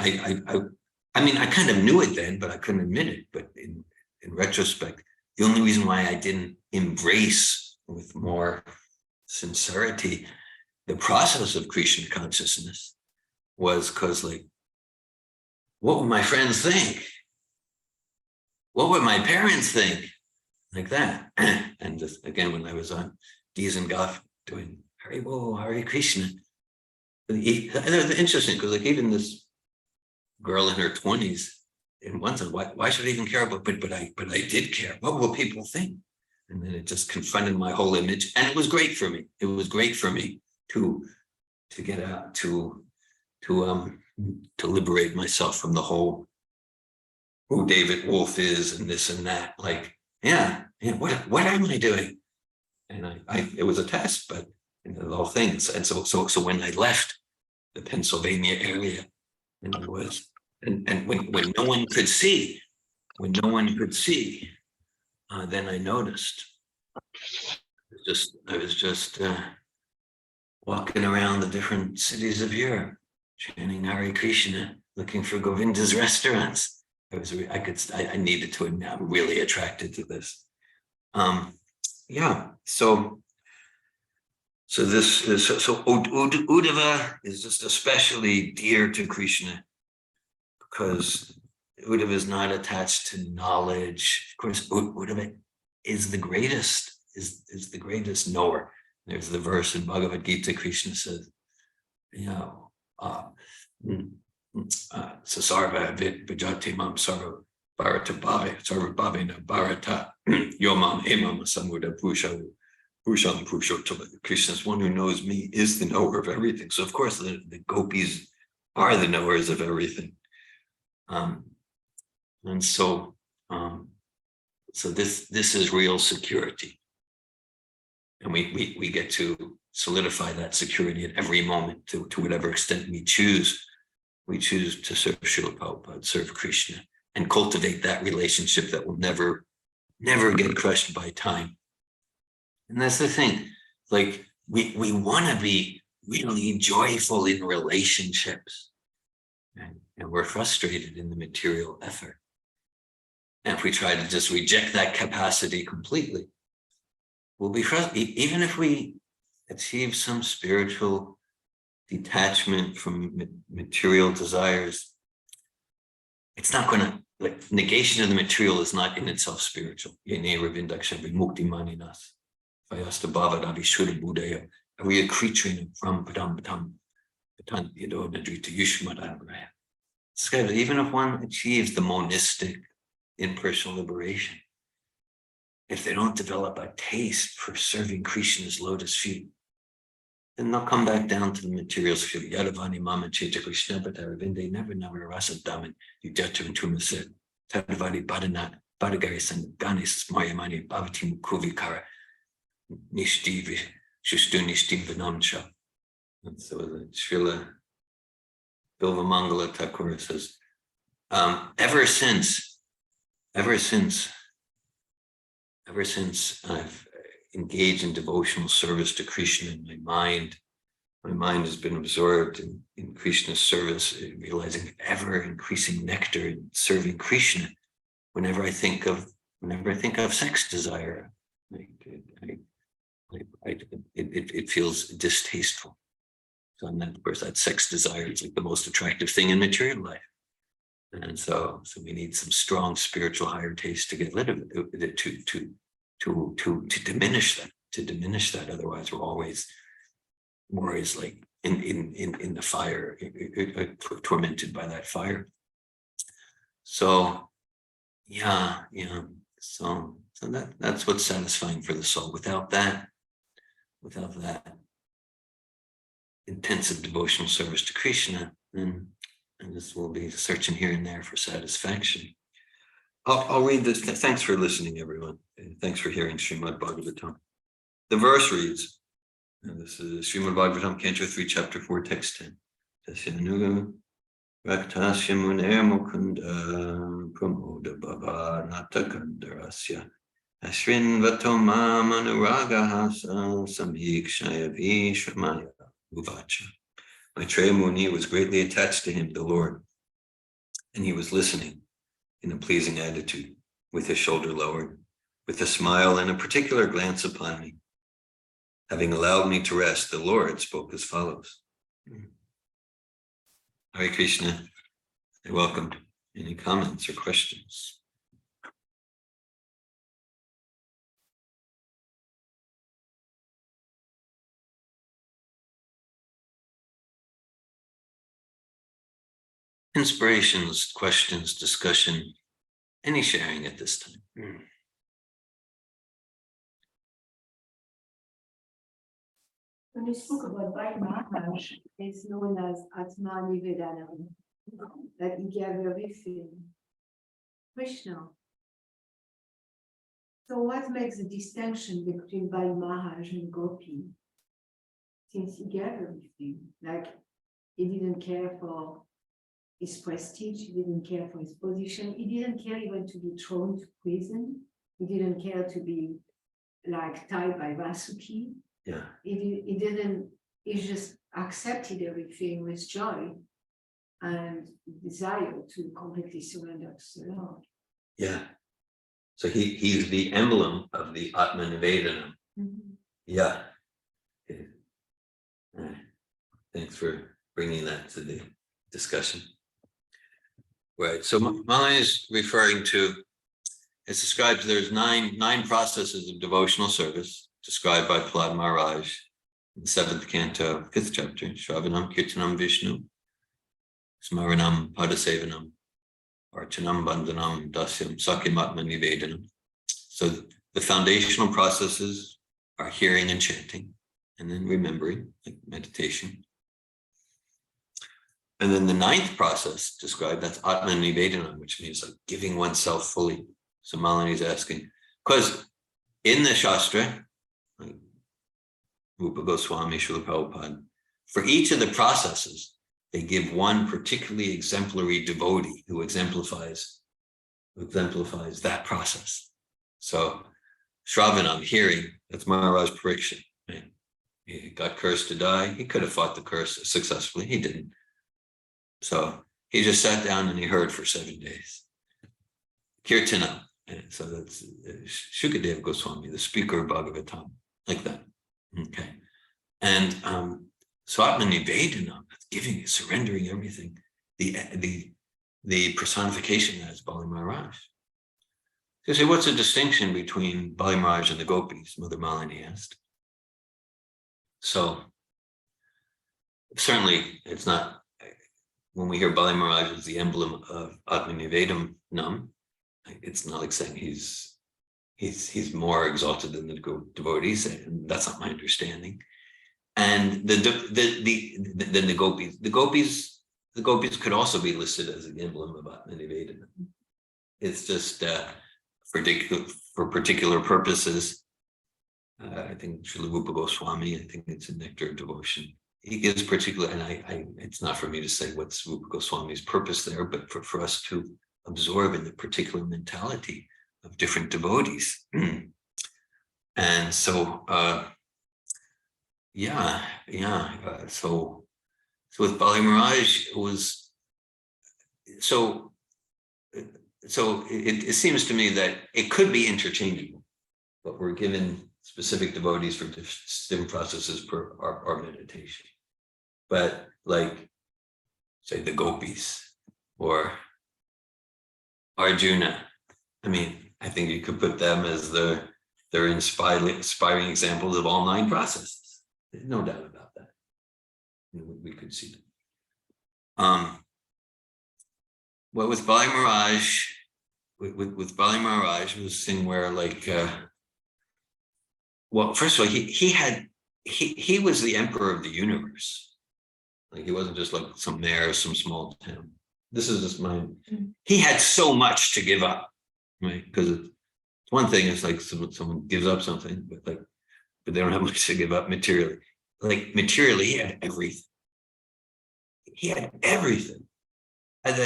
I mean, I kind of knew it then, but I couldn't admit it. But in retrospect, the only reason why I didn't embrace with more sincerity the process of Krishna consciousness was because, like, what would my friends think? What would my parents think? Like that. And just again, when I was on Dizengoff doing Hari Bo, Hare Krishna, it was interesting because like even this girl in her 20s, in one sense, why should I even care about? But I did care. What will people think? And then it just confronted my whole image, and it was great for me. It was great for me to get out to liberate myself from the whole who David Wolf is and this and that. Like, what am I doing? And it was a test, but the whole thing. And so when I left the Pennsylvania area, and I was, and when no one could see, then I noticed. I was just walking around the different cities of Europe, chanting Hare Krishna, looking for Govinda's restaurants. I needed to, I'm really attracted to this. So this is, Uddhava is just especially dear to Krishna because Uddhava is not attached to knowledge. Of course, Uddhava is the greatest, is the greatest knower. There's the verse in Bhagavad Gita, Krishna says, Sasarva vijati mam sarva bharata bhavina bharata yomam emam samuda purusham purushottama. Krishna's one who knows me is the knower of everything. So of course the gopis are the knowers of everything. And so this is real security. And we get to solidify that security at every moment to whatever extent we choose. We choose to serve Srila Prabhupada, serve Krishna, and cultivate that relationship that will never get crushed by time. And that's the thing. Like we want to be really joyful in relationships, and we're frustrated in the material effort. And if we try to just reject that capacity completely, we'll be even if we achieve some spiritual detachment from material desires, it's not going to, like, negation of the material is not in itself spiritual. Are we a creature from even if one achieves the monistic impersonal liberation, if they don't develop a taste for serving Krishna's lotus feet, then they'll come back down to the material sphere. Yadavani Mama Cheta Krishna Bhataravinda never Rasa Daman Yudjatu Tumasit Tadavadi Badanat Badagari Sanghanis Mayamani Bhavati Mukuvikara Nishdivi Shustunishdivanamcha. And so the Srila Bilvamangala Thakur says, ever since I've engaged in devotional service to Krishna, my mind has been absorbed in Krishna's service, realizing ever increasing nectar in serving Krishna. Whenever I think of sex desire, it feels distasteful. So, and then, of course, that sex desire is like the most attractive thing in material life. And so we need some strong spiritual higher taste to get rid of it, to diminish that. Otherwise, we're always like in the fire, tormented by that fire. So so that's what's satisfying for the soul. Without that intensive devotional service to Krishna, and this will be searching here and there for satisfaction. I'll read this. Thanks for listening, everyone. And thanks for hearing Srimad Bhagavatam. The verse reads, and this is Srimad Bhagavatam, Canto 3, Chapter 4, Text 10. Tasyanuga Raktasya Muner Mukunda Pramoda Bhava Natakandarasya Ashrin Vatoma Manuragahasa Samikshaya Vishramaya Uvacha. Maitreya Muni was greatly attached to him, the Lord, and he was listening in a pleasing attitude, with his shoulder lowered, with a smile and a particular glance upon me. Having allowed me to rest, the Lord spoke as follows. Hare Krishna, you're welcome. Any comments or questions? Inspirations, questions, discussion, any sharing at this time? When you spoke about Bhai Maharaj, it's known as Atma Nivedanam, that he gave everything. Krishna. So what makes the distinction between Bhai Maharaj and Gopi? Since he gave everything, like he didn't care for his prestige, he didn't care for his position, he didn't care even to be thrown to prison, he didn't care to be like tied by Vasuki. Yeah. He just accepted everything with joy and desire to completely surrender to the Lord. Yeah. So he's the emblem of the Atma Nivedanam. Mm-hmm. Yeah. Okay. All right. Thanks for bringing that to the discussion. Right. So Malini is referring to, it's described, there's nine processes of devotional service described by Prahlad Maharaj in the 7th canto, 5th chapter, Shravanam, Kirtanam, Vishnu, Smaranam, Padasevanam, Archanam, Bandhanam, Dasyam, Sakyamatma Nivedanam. So the foundational processes are hearing and chanting, and then remembering, like meditation. And then the 9th process described, that's Atma Nivedanam, which means like giving oneself fully. So Malini is asking, because in the Shastra, like Rupa Goswami, Srila Prabhupada, for each of the processes, they give one particularly exemplary devotee who exemplifies that process. So Shravanam, hearing, that's Maharaj Parikshit. Right? He got cursed to die. He could have fought the curse successfully. He didn't. So he just sat down and he heard for 7 days. Kirtanam, And so that's Shukadev Goswami, the speaker of Bhagavatam, like that. Okay. And so Atmanivedanam, giving, surrendering everything, the personification that is Bali Maharaj. You say, what's the distinction between Bali Maharaj and the gopis? Mother Malini asked. So certainly it's not, when we hear Bali Maharaj as the emblem of Atmanivedanam, it's not like saying he's more exalted than the devotees, and that's not my understanding. And the gopis, the gopis could also be listed as an emblem of Atmanivedanam. It's just for particular purposes. I think Srila Rupa Goswami, I think it's a nectar of devotion. He gives particular, and it's not for me to say what's Rupa Goswami's purpose there, but for us to absorb in the particular mentality of different devotees. And so, so with Bali Maharaj, it was, so it seems to me that it could be interchangeable, but we're given specific devotees for different processes per our meditation. But like, say, the gopis or Arjuna, I mean, I think you could put them as they're inspiring examples of all 9 processes. There's no doubt about that. We could see them. Well, with Bali Maharaj, with Bali Maharaj, it was a thing where, like, well, first of all, he was the emperor of the universe. Like, he wasn't just like some mayor of some small town. This is just mine. He had so much to give up, right? Because it's one thing, it's like someone gives up something, but they don't have much to give up materially. Like, materially, he had everything. He had everything. And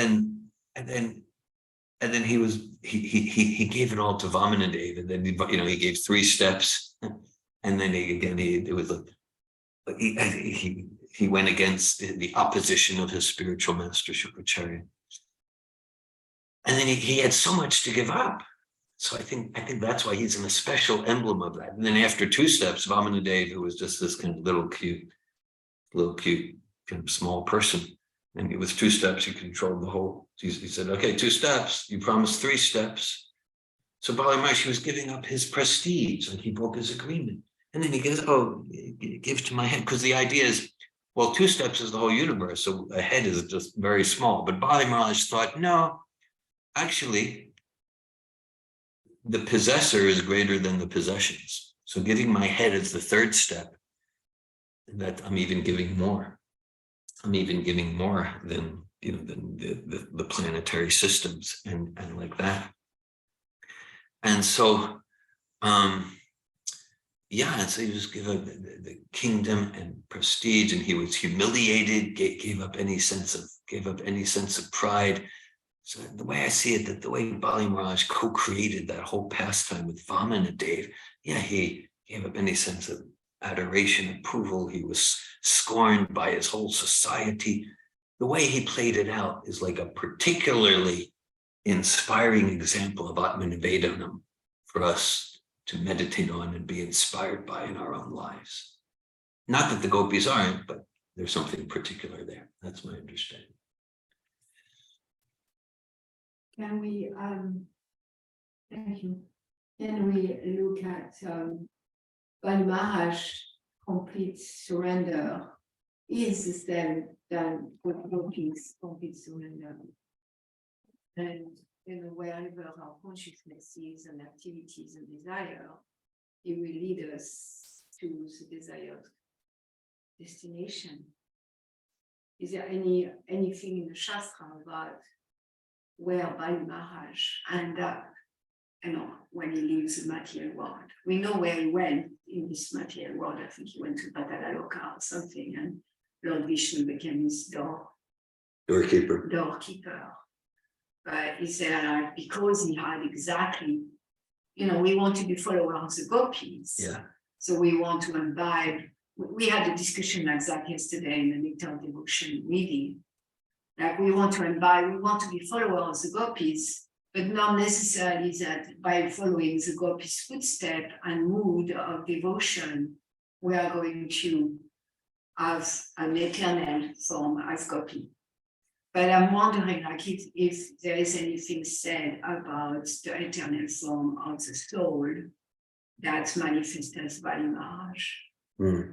then he gave it all to Vamanadeva, and then he gave 3 steps, and then he went against the opposition of his spiritual master Shukracharya, and then he had so much to give up. So I think that's why he's a special emblem of that. And then after 2 steps, Vamanadeva, who was just this kind of little cute kind of small person, and with 2 steps, he controlled the whole. He said, okay, 2 steps, you promised 3 steps. So Bali Maharaj, he was giving up his prestige, like he broke his agreement. And then he goes, oh, give to my head. Because the idea is, well, 2 steps is the whole universe, so a head is just very small. But Bali Maharaj thought, no, actually, the possessor is greater than the possessions. So giving my head is the 3rd step, and that I'm even giving more. I'm even giving more than the planetary systems and like that. And so, and so he was given the kingdom and prestige, and he was humiliated, gave up any sense of pride. So the way I see it, that the way Bali Maharaj co-created that whole pastime with Vamanadeva, he gave up any sense of adoration, approval. He was scorned by his whole society. The way he played it out is like a particularly inspiring example of Atmanivedanam for us to meditate on and be inspired by in our own lives. Not that the gopis aren't, but there's something particular there. That's my understanding. Can we, thank you. Can we look at Bali Maharaj complete surrender is the same than what gopis complete surrender? And wherever our consciousness is and activities and desire, it will lead us to the desired destination. Is there anything in the Shastra about where Bali Maharaj ended up, when he leaves the material world? We know where he went in this material world. I think he went to Patalaloka or something, and Lord Vishnu became his doorkeeper. But he said, because he had exactly, we want to be followers of the gopis. Yeah. So we want to imbibe. We had a discussion like that yesterday in the Nectar Devotion meeting. Like we want to imbibe, we want to be followers of the gopis, but not necessarily that by following the gopis' footstep and mood of devotion, we are going to have an eternal form as gopi. But I'm wondering, like, if there is anything said about the eternal form of the soul that manifests as Bali Maharaj. Okay.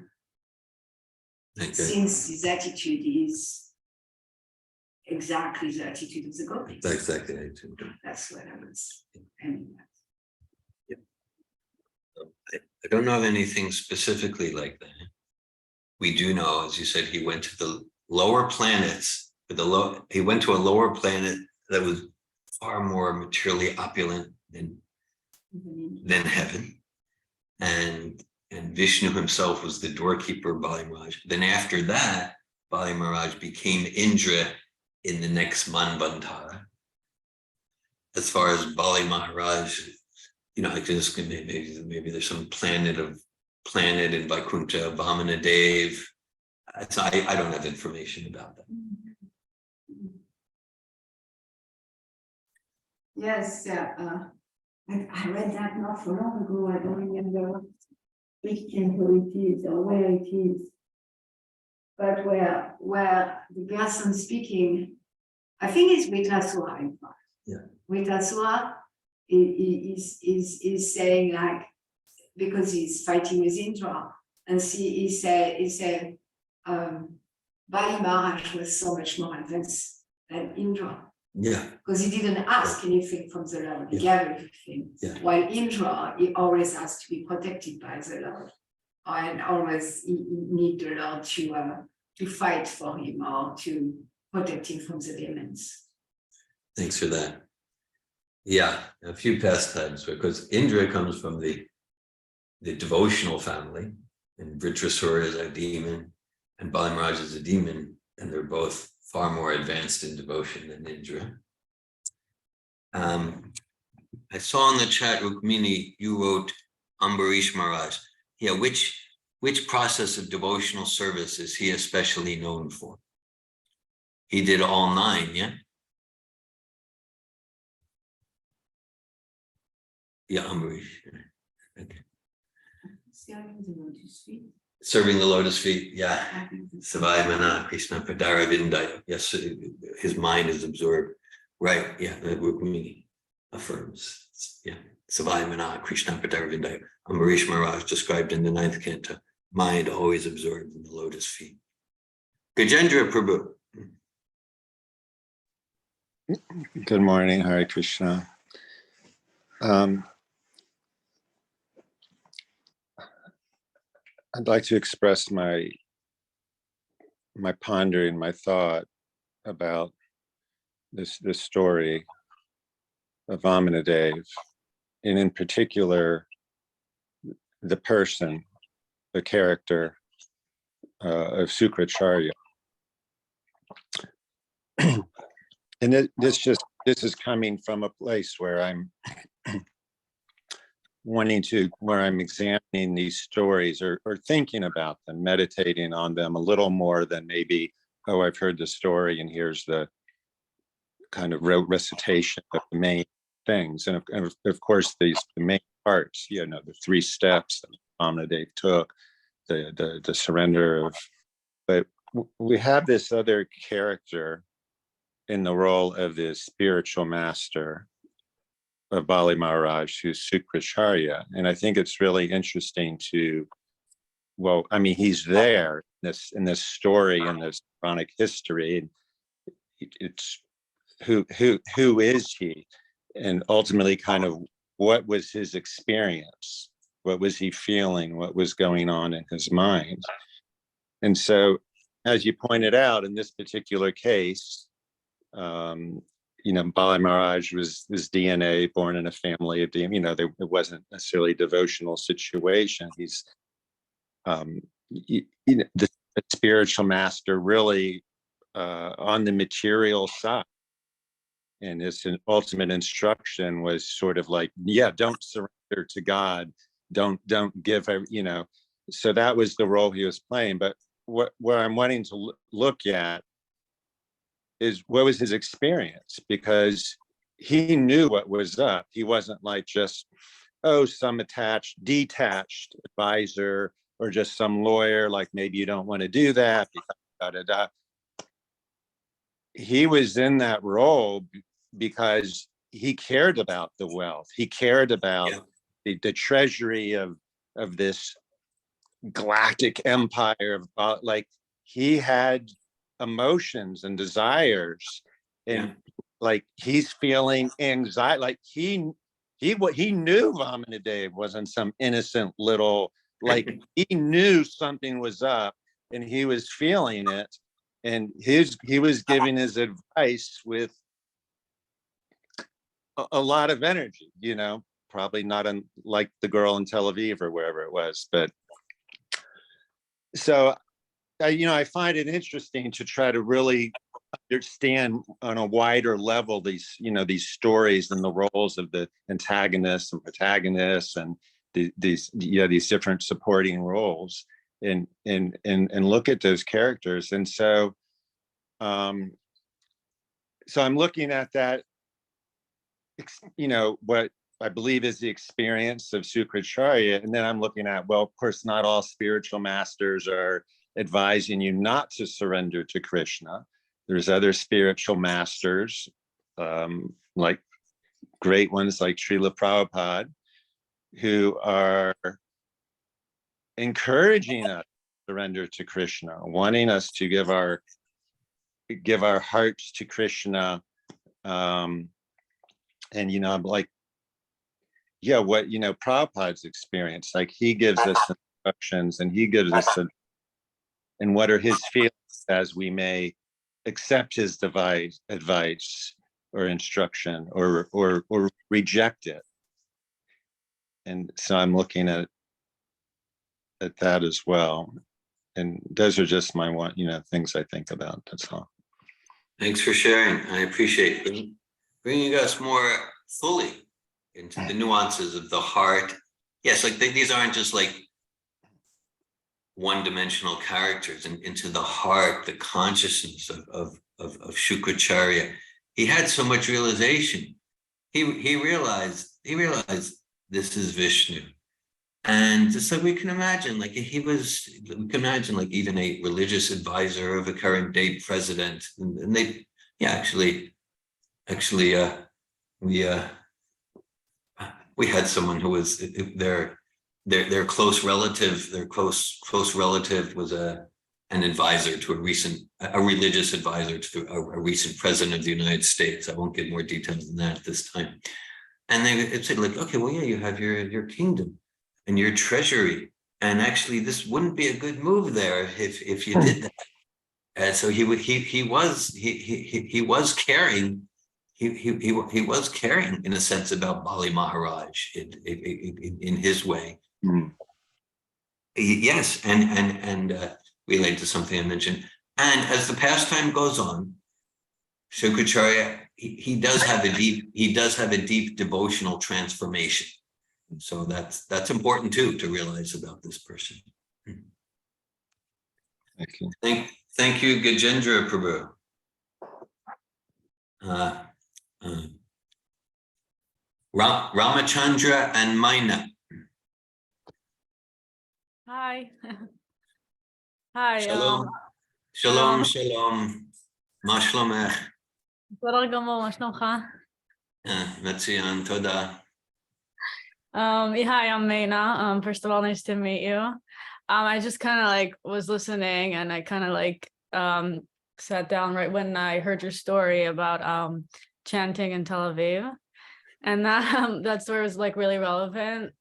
Since his attitude is exactly the attitude of the gopis. That's exactly it. That's what I was aiming at. I don't know of anything specifically like that. We do know, as you said, he went to the lower planets. He went to a lower planet that was far more materially opulent than heaven, and Vishnu himself was the doorkeeper of Bali Maharaj. Then after that, Bali Maharaj became Indra in the next Manvantara. As far as Bali Maharaj, I just maybe there's some planet in Vaikuntha, Vamana Dev. I don't have information about that. Yes, I read that not so long ago. I don't remember which temple it is or where it is, but where the person speaking, I think it's Vitasura, in fact. Yeah. Vitasura is saying, like, because he's fighting with Indra, and he said, Bali Maharaj was so much more advanced than Indra. Yeah. Because he didn't ask anything from the Lord, he gave everything. Yeah. While Indra, he always has to be protected by the Lord, and always he need the Lord to fight for him or to protect him from the demons. Thanks for that. Yeah, a few pastimes, because Indra comes from the devotional family, and Vritrasura is a demon, and Bali Maharaj is a demon, and they're both far more advanced in devotion than Indra. I saw in the chat, Rukmini, you wrote Ambarish Maharaj. Yeah, which process of devotional service is he especially known for? He did all 9, yeah? Yeah, Ambarish. Okay. Serving the lotus feet, yeah. Savaya Mana, Krishna Padara Vindaya. Yes, his mind is absorbed. Right, yeah, Rukmini affirms. Yeah, Savaya Mana, Krishna Padara Vindaya. Ambarish Maharaj described in the 9th canto, mind always absorbed in the lotus feet. Gajendra Prabhu. Good morning, Hare Krishna. I'd like to express my pondering, my thought about this story of Vamana Dev, and in particular, the person, the character of Sukracharya. And this is coming from a place where I'm where I'm examining these stories or thinking about them, meditating on them a little more than maybe, oh, I've heard the story and here's the kind of recitation of the main things. And of course, the main parts, the 3 steps that Vamana Dev took, the surrender of, but we have this other character in the role of the spiritual master of Bali Maharaj, who's Sukracharya. And I think it's really interesting he's there in this story, in this chronic history. And it's who is he? And ultimately kind of what was his experience? What was he feeling? What was going on in his mind? And so, as you pointed out, in this particular case, Bali Maharaj was DNA, born in a family of DNA. It wasn't necessarily a devotional situation. He's, the spiritual master really on the material side. And his ultimate instruction was sort of like, don't surrender to God. Don't give, So that was the role he was playing. But what I'm wanting to look at is what was his experience, because he knew what was up. He wasn't like just, oh, some detached advisor, or just some lawyer, like maybe you don't want to do that. Da, da, da. He was in that role because he cared about the wealth. He cared about the treasury of this galactic empire. Like he had emotions and desires, and like he's feeling anxiety. Like he knew Vamana Dev wasn't some innocent little. Like he knew something was up, and he was feeling it. And he was giving his advice with a lot of energy, probably not like the girl in Tel Aviv or wherever it was. But so, I find it interesting to try to really understand on a wider level these stories and the roles of the antagonists and protagonists and these different supporting roles. And look at those characters. And so I'm looking at that, what I believe is the experience of Sukracharya. And then I'm looking at, well, of course, not all spiritual masters are advising you not to surrender to Krishna. There's other spiritual masters, like great ones like Srila Prabhupada, who are encouraging us to surrender to Krishna, wanting us to give our hearts to Krishna. And I'm like, what Prabhupada's experience, like he gives us instructions, and he gives us and what are his feelings as we may accept his advice or instruction or reject it. And so I'm looking at that as well. And those are just my things I think about. That's all. Thanks for sharing. I appreciate bringing us more fully into the nuances of the heart. Yes, like these aren't just like one-dimensional characters, and into the heart, the consciousness of Shukracharya. He had so much realization. He realized this is Vishnu. And so we can imagine, like we can imagine like even a religious advisor of a current day president, and they, we had someone who was their close relative. Their close relative was an advisor to a religious advisor to a recent president of the United States. I won't give more details than that at this time. And they said, like, okay, well, yeah, you have your kingdom and your treasury, and actually, this wouldn't be a good move there if you did that. And so he was caring. He was caring in a sense about Bali Maharaj in his way. Mm. Yes, and related to something I mentioned. And as the pastime goes on, Shukracharya, he does have a deep devotional transformation. So that's important too to realize about this person. Thank you. Thank you, Gajendra Prabhu. Ramachandra and Maina. Hi. Hi. Shalom. Ma shlomech? בסדר גמור, מה שלומך? מצוין, תודה. Hi, I'm Maina. First of all, nice to meet you. I just kind of like was listening, and I kind of like sat down right when I heard your story about chanting in Tel Aviv, and that story was like really relevant.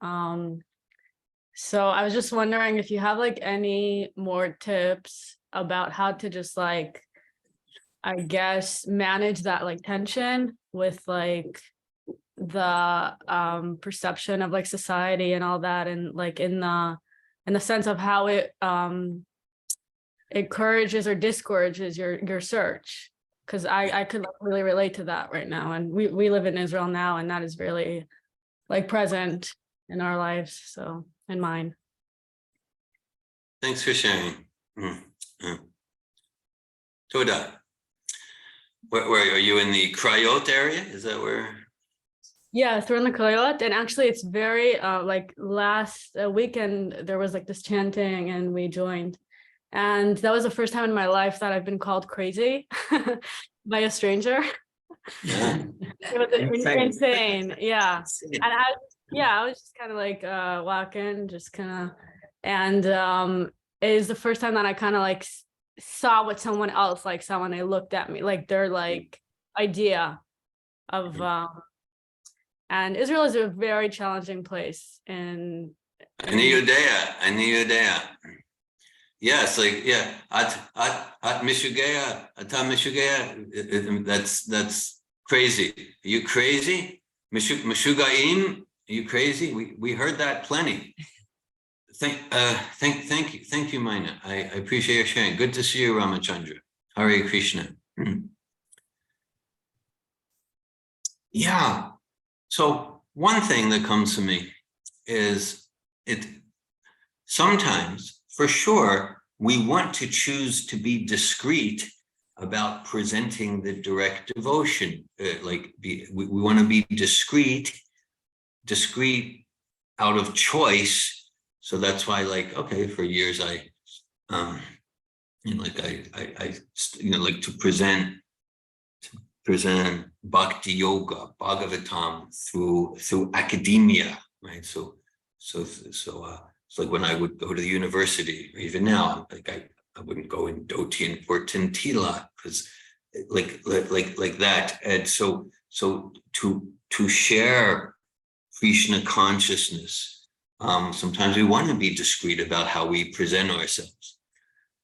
So I was just wondering if you have like any more tips about how to just like, I guess, manage that like tension with like the perception of like society and all that, and like in the sense of how it encourages or discourages your search, because I could like really relate to that right now, and we live in Israel now, and that is really like present in our lives, so in mine. Thanks for sharing. Toda. where are you in the Krayot area? Is that where? Yeah, we're in the Koyot, and actually it's very like last weekend there was like this chanting and we joined. And that was the first time in my life that I've been called crazy by a stranger. Yeah. It was insane. Yeah. And I was just kind of like walking, just kind of, and it is the first time that I kind of like saw what someone else like saw when they looked at me, like their like idea of and Israel is a very challenging place. And Ani Yudea. Yes, like, yeah, at Mishugea, ata Mishugea, that's crazy. Are you crazy? Mishugaim, are you crazy? We heard that plenty. Thank you, Maina. I appreciate your sharing. Good to see you, Ramachandra. Hare Krishna. Yeah. So one thing that comes to me is sometimes, for sure, we want to choose to be discreet about presenting the direct devotion. We want to be discreet out of choice. So that's why, like, okay, for years I like to present bhakti yoga, Bhagavatam through academia, right? So it's like when I would go to the university, or even now, like I wouldn't go in dhoti and portantila because like that. And so to share Krishna consciousness, sometimes we want to be discreet about how we present ourselves,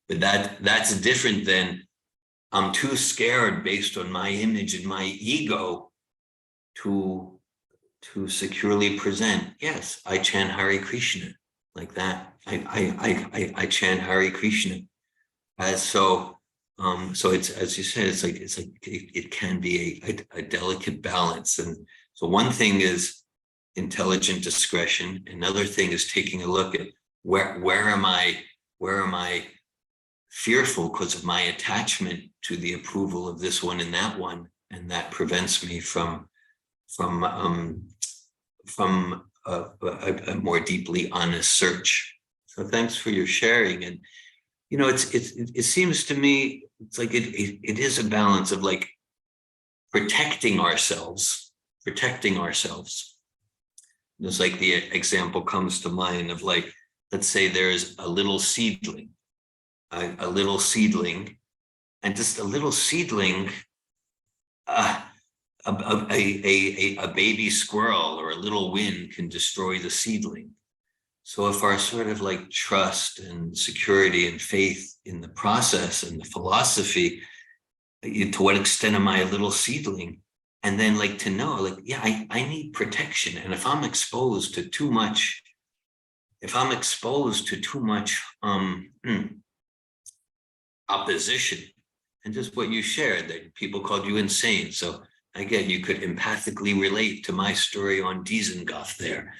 but that's different than I'm too scared based on my image and my ego to securely present. Yes, I chant Hare Krishna like that. I chant Hare Krishna. So it's, as you said, it's like it can be a delicate balance. And so one thing is intelligent discretion. Another thing is taking a look at where am I fearful because of my attachment to the approval of this one and that one, and that prevents me from a more deeply honest search. So thanks for your sharing. And it seems to me it's like it is a balance of like protecting ourselves. It's like the example comes to mind of, like, let's say there's a little seedling, and just a little seedling, a baby squirrel or a little wind can destroy the seedling. So if our sort of like trust and security and faith in the process and the philosophy, to what extent am I a little seedling? And then like to know, like, yeah, I need protection. And if I'm exposed to too much, opposition, and just what you shared, that people called you insane. So again, you could empathically relate to my story on Dizengoff there.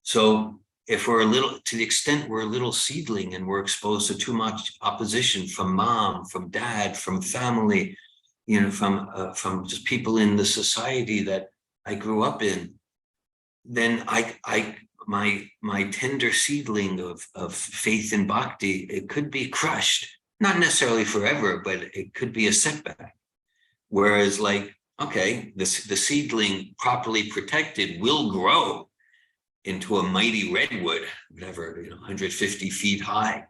So if we're to the extent we're a little seedling and we're exposed to too much opposition from mom, from dad, from family, from just people in the society that I grew up in, then my tender seedling of faith in bhakti, it could be crushed. Not necessarily forever, but it could be a setback. Whereas, like, okay, the seedling properly protected will grow into a mighty redwood, whatever, 150 feet high.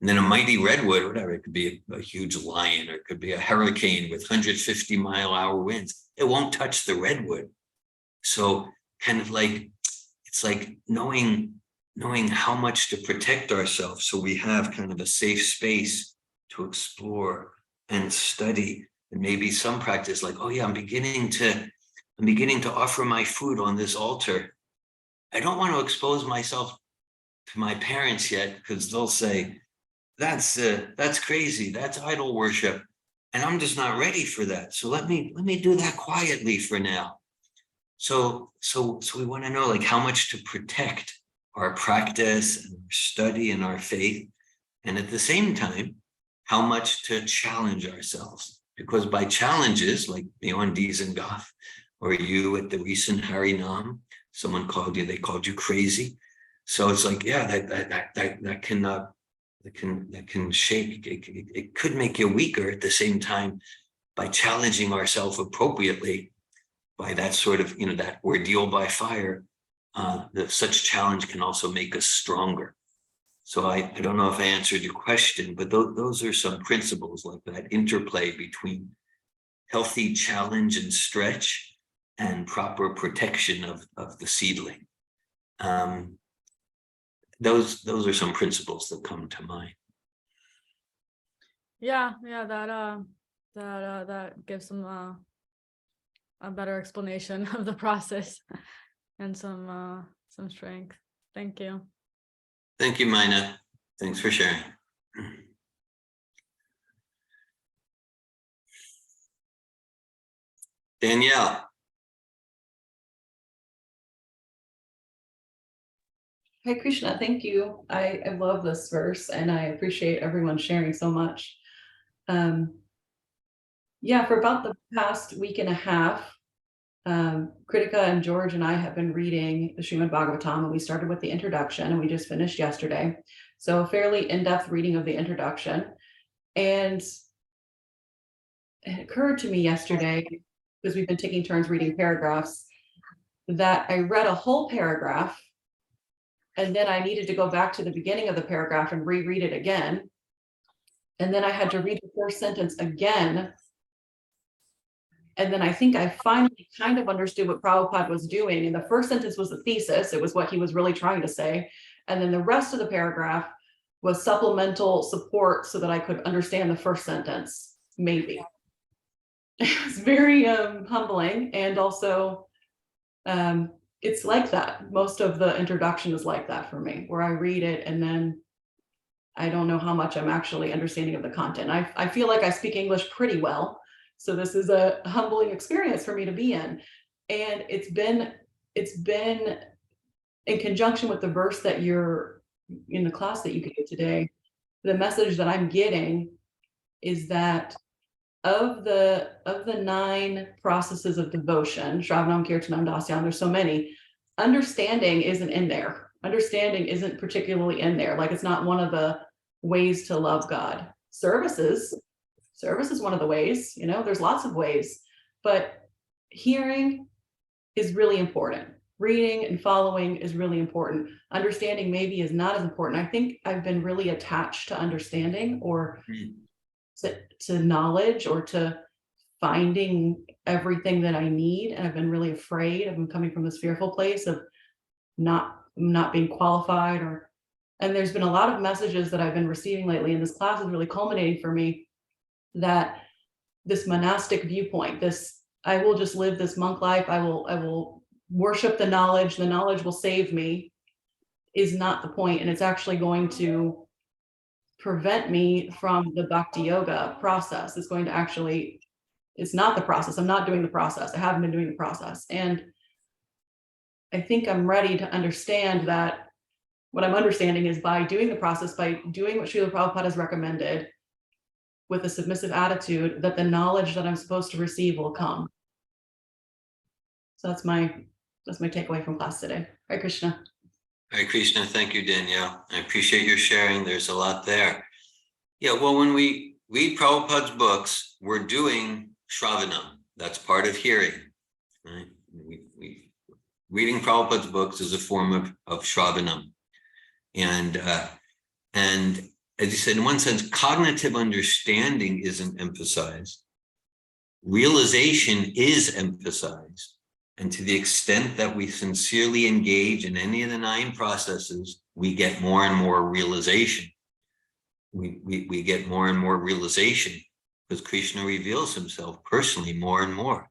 And then a mighty redwood, whatever, it could be a huge lion, or it could be a hurricane with 150-mile-an-hour winds. It won't touch the redwood. So kind of like, it's like knowing how much to protect ourselves, so we have kind of a safe space to explore and study. And maybe some practice, like, oh yeah, I'm beginning to offer my food on this altar. I don't want to expose myself to my parents yet, because they'll say, that's crazy, that's idol worship, and I'm just not ready for that. So let me do that quietly for now. So we want to know, like, how much to protect our practice and our study and our faith, and at the same time, how much to challenge ourselves. because by challenges like Beyond Dizengoff or you at the recent Harinam, someone called you, they called you crazy. So it's like, yeah, that can shape, it could make you weaker. At the same time, by challenging ourselves appropriately, by that sort of, that ordeal by fire, such challenge can also make us stronger. So I don't know if I answered your question, but those are some principles, like that interplay between healthy challenge and stretch and proper protection of the seedling. Those are some principles that come to mind. Yeah, that gives some a better explanation of the process and some strength. Thank you. Thank you, Mina. Thanks for sharing. Danielle. Hi, Krishna. Thank you. I love this verse and I appreciate everyone sharing so much. Yeah, for about the past week and a half, Kritika and George and I have been reading the Srimad Bhagavatam, and we started with the introduction and we just finished yesterday. So a fairly in-depth reading of the introduction. And it occurred to me yesterday, because we've been taking turns reading paragraphs, that I read a whole paragraph and then I needed to go back to the beginning of the paragraph and reread it again. And then I had to read the first sentence again. And then I think I finally kind of understood what Prabhupada was doing. And the first sentence was the thesis. It was what he was really trying to say. And then the rest of the paragraph was supplemental support so that I could understand the first sentence, maybe. It's very humbling. And also, it's like that. Most of the introduction is like that for me, where I read it and then I don't know how much I'm actually understanding of the content. I feel like I speak English pretty well. So this is a humbling experience for me to be in. And it's been in conjunction with the verse that you're in the class that you gave today. The message that I'm getting is that of the 9 processes of devotion, Shravanam, Kirtanam, Dasyam, there's so many, understanding isn't in there. Understanding isn't particularly in there. Like, it's not one of the ways to love God. Service is one of the ways, there's lots of ways, but hearing is really important. Reading and following is really important. Understanding maybe is not as important. I think I've been really attached to understanding or to knowledge or to finding everything that I need. And I've been really afraid of coming from this fearful place of not being qualified and there's been a lot of messages that I've been receiving lately, and this class is really culminating for me, that this monastic viewpoint, this, I will just live this monk life, I will worship the knowledge will save me, is not the point. And it's actually going to prevent me from the bhakti yoga process. It's going to actually, it's not the process. I'm not doing the process. I haven't been doing the process. And I think I'm ready to understand that what I'm understanding is by doing the process, by doing what Srila Prabhupada has recommended with a submissive attitude, that the knowledge that I'm supposed to receive will come. So that's my takeaway from class today. Hare Krishna. Hare Krishna. Thank you, Danielle. I appreciate your sharing. There's a lot there. Yeah, well, when we read Prabhupada's books, we're doing Shravanam. That's part of hearing, right? Reading Prabhupada's books is a form of Shravanam. And as you said, in one sense, cognitive understanding isn't emphasized. Realization is emphasized. And to the extent that we sincerely engage in any of the 9 processes, we get more and more realization. We get more and more realization because Krishna reveals himself personally more and more.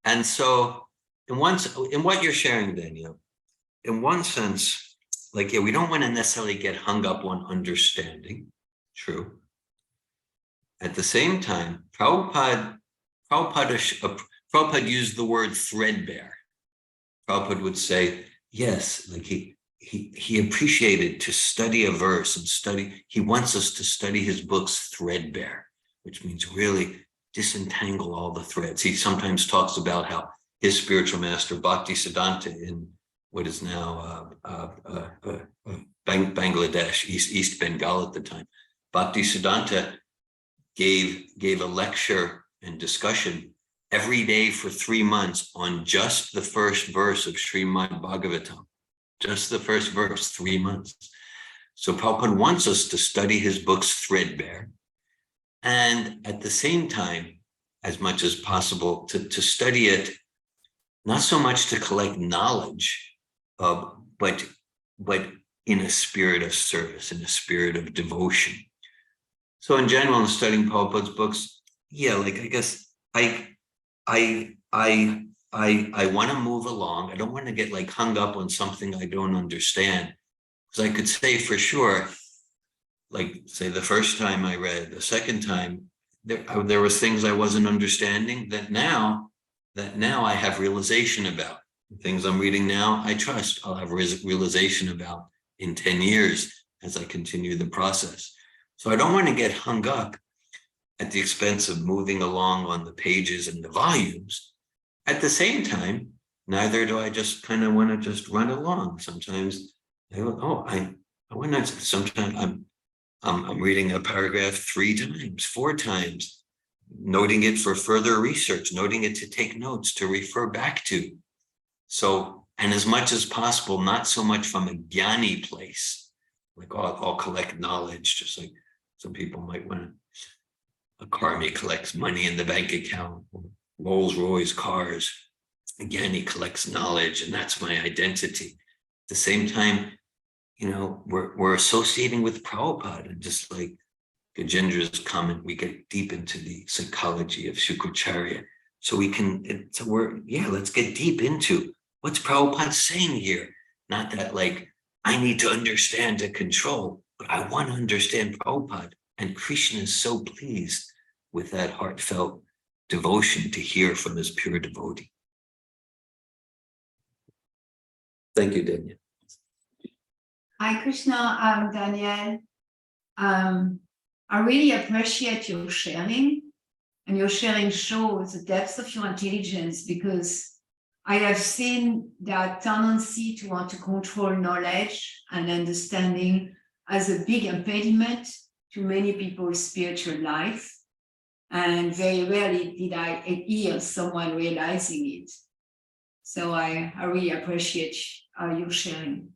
And so in what you're sharing, Daniel, in one sense, like, yeah, we don't want to necessarily get hung up on understanding. True. At the same time, Prabhupada used the word threadbare. Prabhupada would say, yes, like he appreciated to study a verse and he wants us to study his books threadbare, which means really disentangle all the threads. He sometimes talks about how his spiritual master, Bhaktisiddhanta, in what is now Bangladesh, East Bengal at the time, Bhaktisiddhanta gave a lecture and discussion every day for 3 months on just the first verse of Srimad Bhagavatam, just the first verse, 3 months. So Prabhupada wants us to study his books threadbare, and at the same time, as much as possible, to study it, not so much to collect knowledge, but in a spirit of service, in a spirit of devotion. So in general, in studying Prabhupada's books, yeah, like I guess I want to move along. I don't want to get like hung up on something I don't understand. Because I could say for sure, like say the first time I read, the second time, there was things I wasn't understanding that now I have realization about. Things I'm reading now, I trust I'll have realization about in 10 years as I continue the process. So I don't want to get hung up at the expense of moving along on the pages and the volumes. At the same time, neither do I just kind of want to just run along. Sometimes I go, oh, I want to, sometimes I'm reading a paragraph 3 times, 4 times, noting it for further research, noting it to take notes, to refer back to. So, and as much as possible, not so much from a jnani place, like I'll collect knowledge, just like some people might want to. A karmi collects money in the bank account, Rolls Royce cars. Again, he collects knowledge, and that's my identity. At the same time, you know, we're associating with Prabhupada, and just like Gajendra's comment, we get deep into the psychology of Shukracharya. So we can, so let's get deep into what's Prabhupada saying here. Not that like, I need to understand to control, but I want to understand Prabhupada. And Krishna is so pleased with that heartfelt devotion to hear from his pure devotee. Thank you, Daniel. Hi, Krishna, Daniel. I really appreciate your sharing, and your sharing shows the depth of your intelligence, because I have seen that tendency to want to control knowledge and understanding as a big impediment to many people's spiritual life. And very rarely did I hear someone realizing it. So I really appreciate your sharing.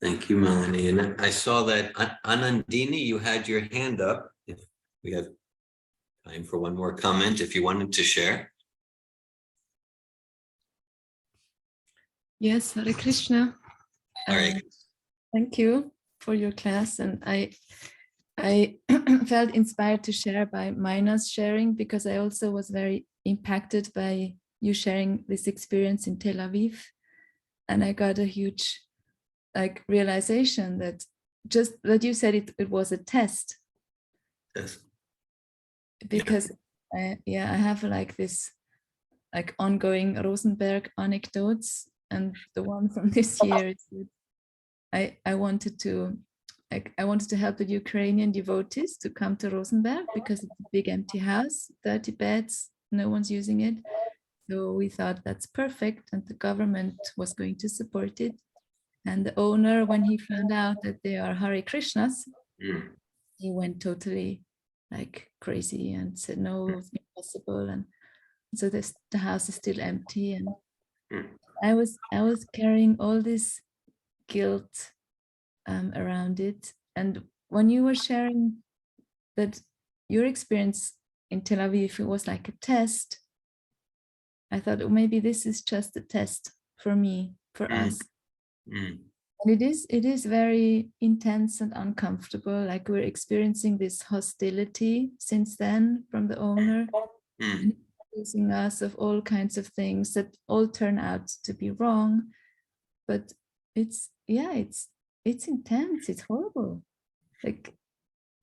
Thank you, Melanie. And I saw that Anandini, you had your hand up. If we have time for one more comment, if you wanted to share. Yes, Hare Krishna. All right. Thank you for your class, and I felt inspired to share by Mina's sharing, because I also was very impacted by you sharing this experience in Tel Aviv, and I got a huge realization that just that you said it was a test. Yes. Because I have this ongoing Rosenberg anecdotes, and the one from this year is that I wanted to help the Ukrainian devotees to come to Rosenberg, because it's a big empty house, 30 beds, no one's using it. So we thought that's perfect, and the government was going to support it. And the owner, when he found out that they are Hare Krishnas, he went totally crazy and said, no, it's impossible. And so the house is still empty. And I was carrying all this guilt around it. And when you were sharing that your experience in Tel Aviv, it was like a test, I thought, oh, maybe this is just a test for me, for us. And it is very intense and uncomfortable. Like, we're experiencing this hostility since then from the owner, and accusing us of all kinds of things that all turn out to be wrong. But it's intense. It's horrible. Like,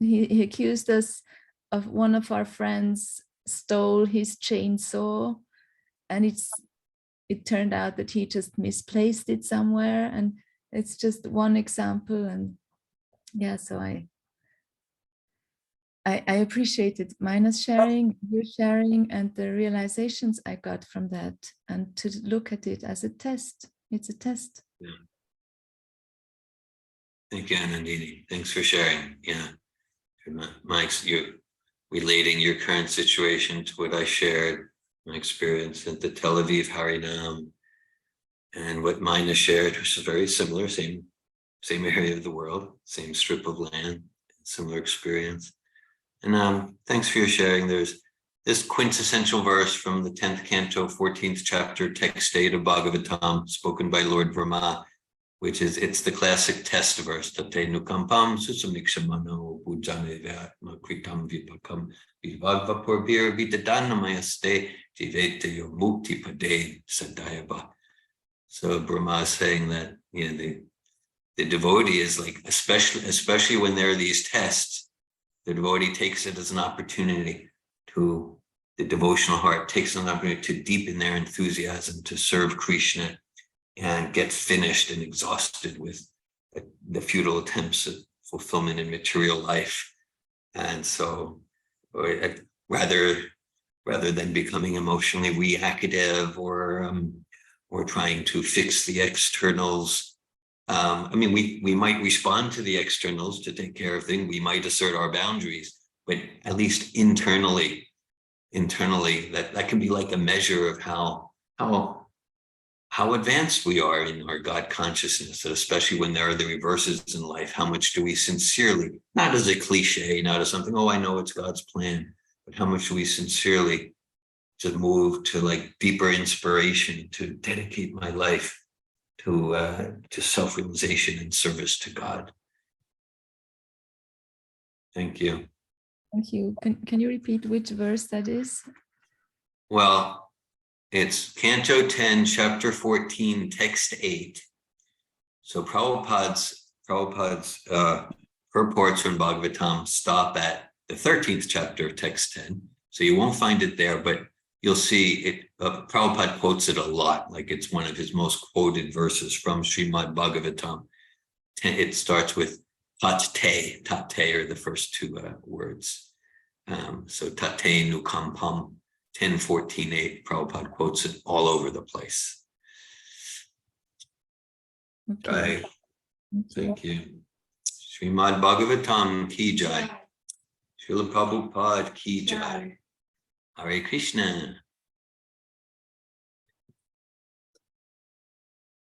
he accused us of one of our friends stole his chainsaw, and it turned out that he just misplaced it somewhere. And it's just one example. And so I I appreciated Mina's sharing, your sharing, and the realizations I got from that, and to look at it as a test. It's a test. Yeah. Thank you, Anandini. Thanks for sharing. Yeah. Mike's, you relating your current situation to what I shared, my experience at the Tel Aviv Harinam, and what Mina shared, which is very similar, same area of the world, same strip of land, similar experience. And thanks for your sharing. There's this quintessential verse from the 10th canto, 14th chapter, text 8 of Bhagavatam, spoken by Lord Brahma, which is, it's the classic test verse. Tate nukampam susamikshamano bujane kritam vipakam vivagvapurvir vidadanamayeste jivete yo mukti pade sadayava. So Brahma is saying that, you know, the devotee is like, especially when there are these tests, the devotee takes it as an opportunity to, the devotional heart takes an opportunity to deepen their enthusiasm to serve Krishna and get finished and exhausted with the futile attempts at fulfillment in material life. And so rather than becoming emotionally reactive or trying to fix the externals, I mean, we might respond to the externals to take care of things. We might assert our boundaries, but at least internally, that can be like a measure of how advanced we are in our God consciousness, especially when there are the reverses in life. How much do we sincerely, not as a cliche, not as something, oh, I know it's God's plan, but how much do we sincerely just move to like deeper inspiration, to dedicate my life to self-realization and service to God. Thank you. Thank you. Can you repeat which verse that is? Well, it's Canto 10, Chapter 14, Text 8. So Prabhupada's purports on Bhagavatam stop at the 13th chapter of Text 10. So you won't find it there, but you'll see it. Prabhupada quotes it a lot, like it's one of his most quoted verses from Srimad Bhagavatam. It starts with tate. Tate are the first two words. So tate nukampam, 10:14:8. Prabhupada quotes it all over the place. Okay. Right. Thank you. Srimad Bhagavatam ki jai. Srila Prabhupada ki jai. Hare Krishna.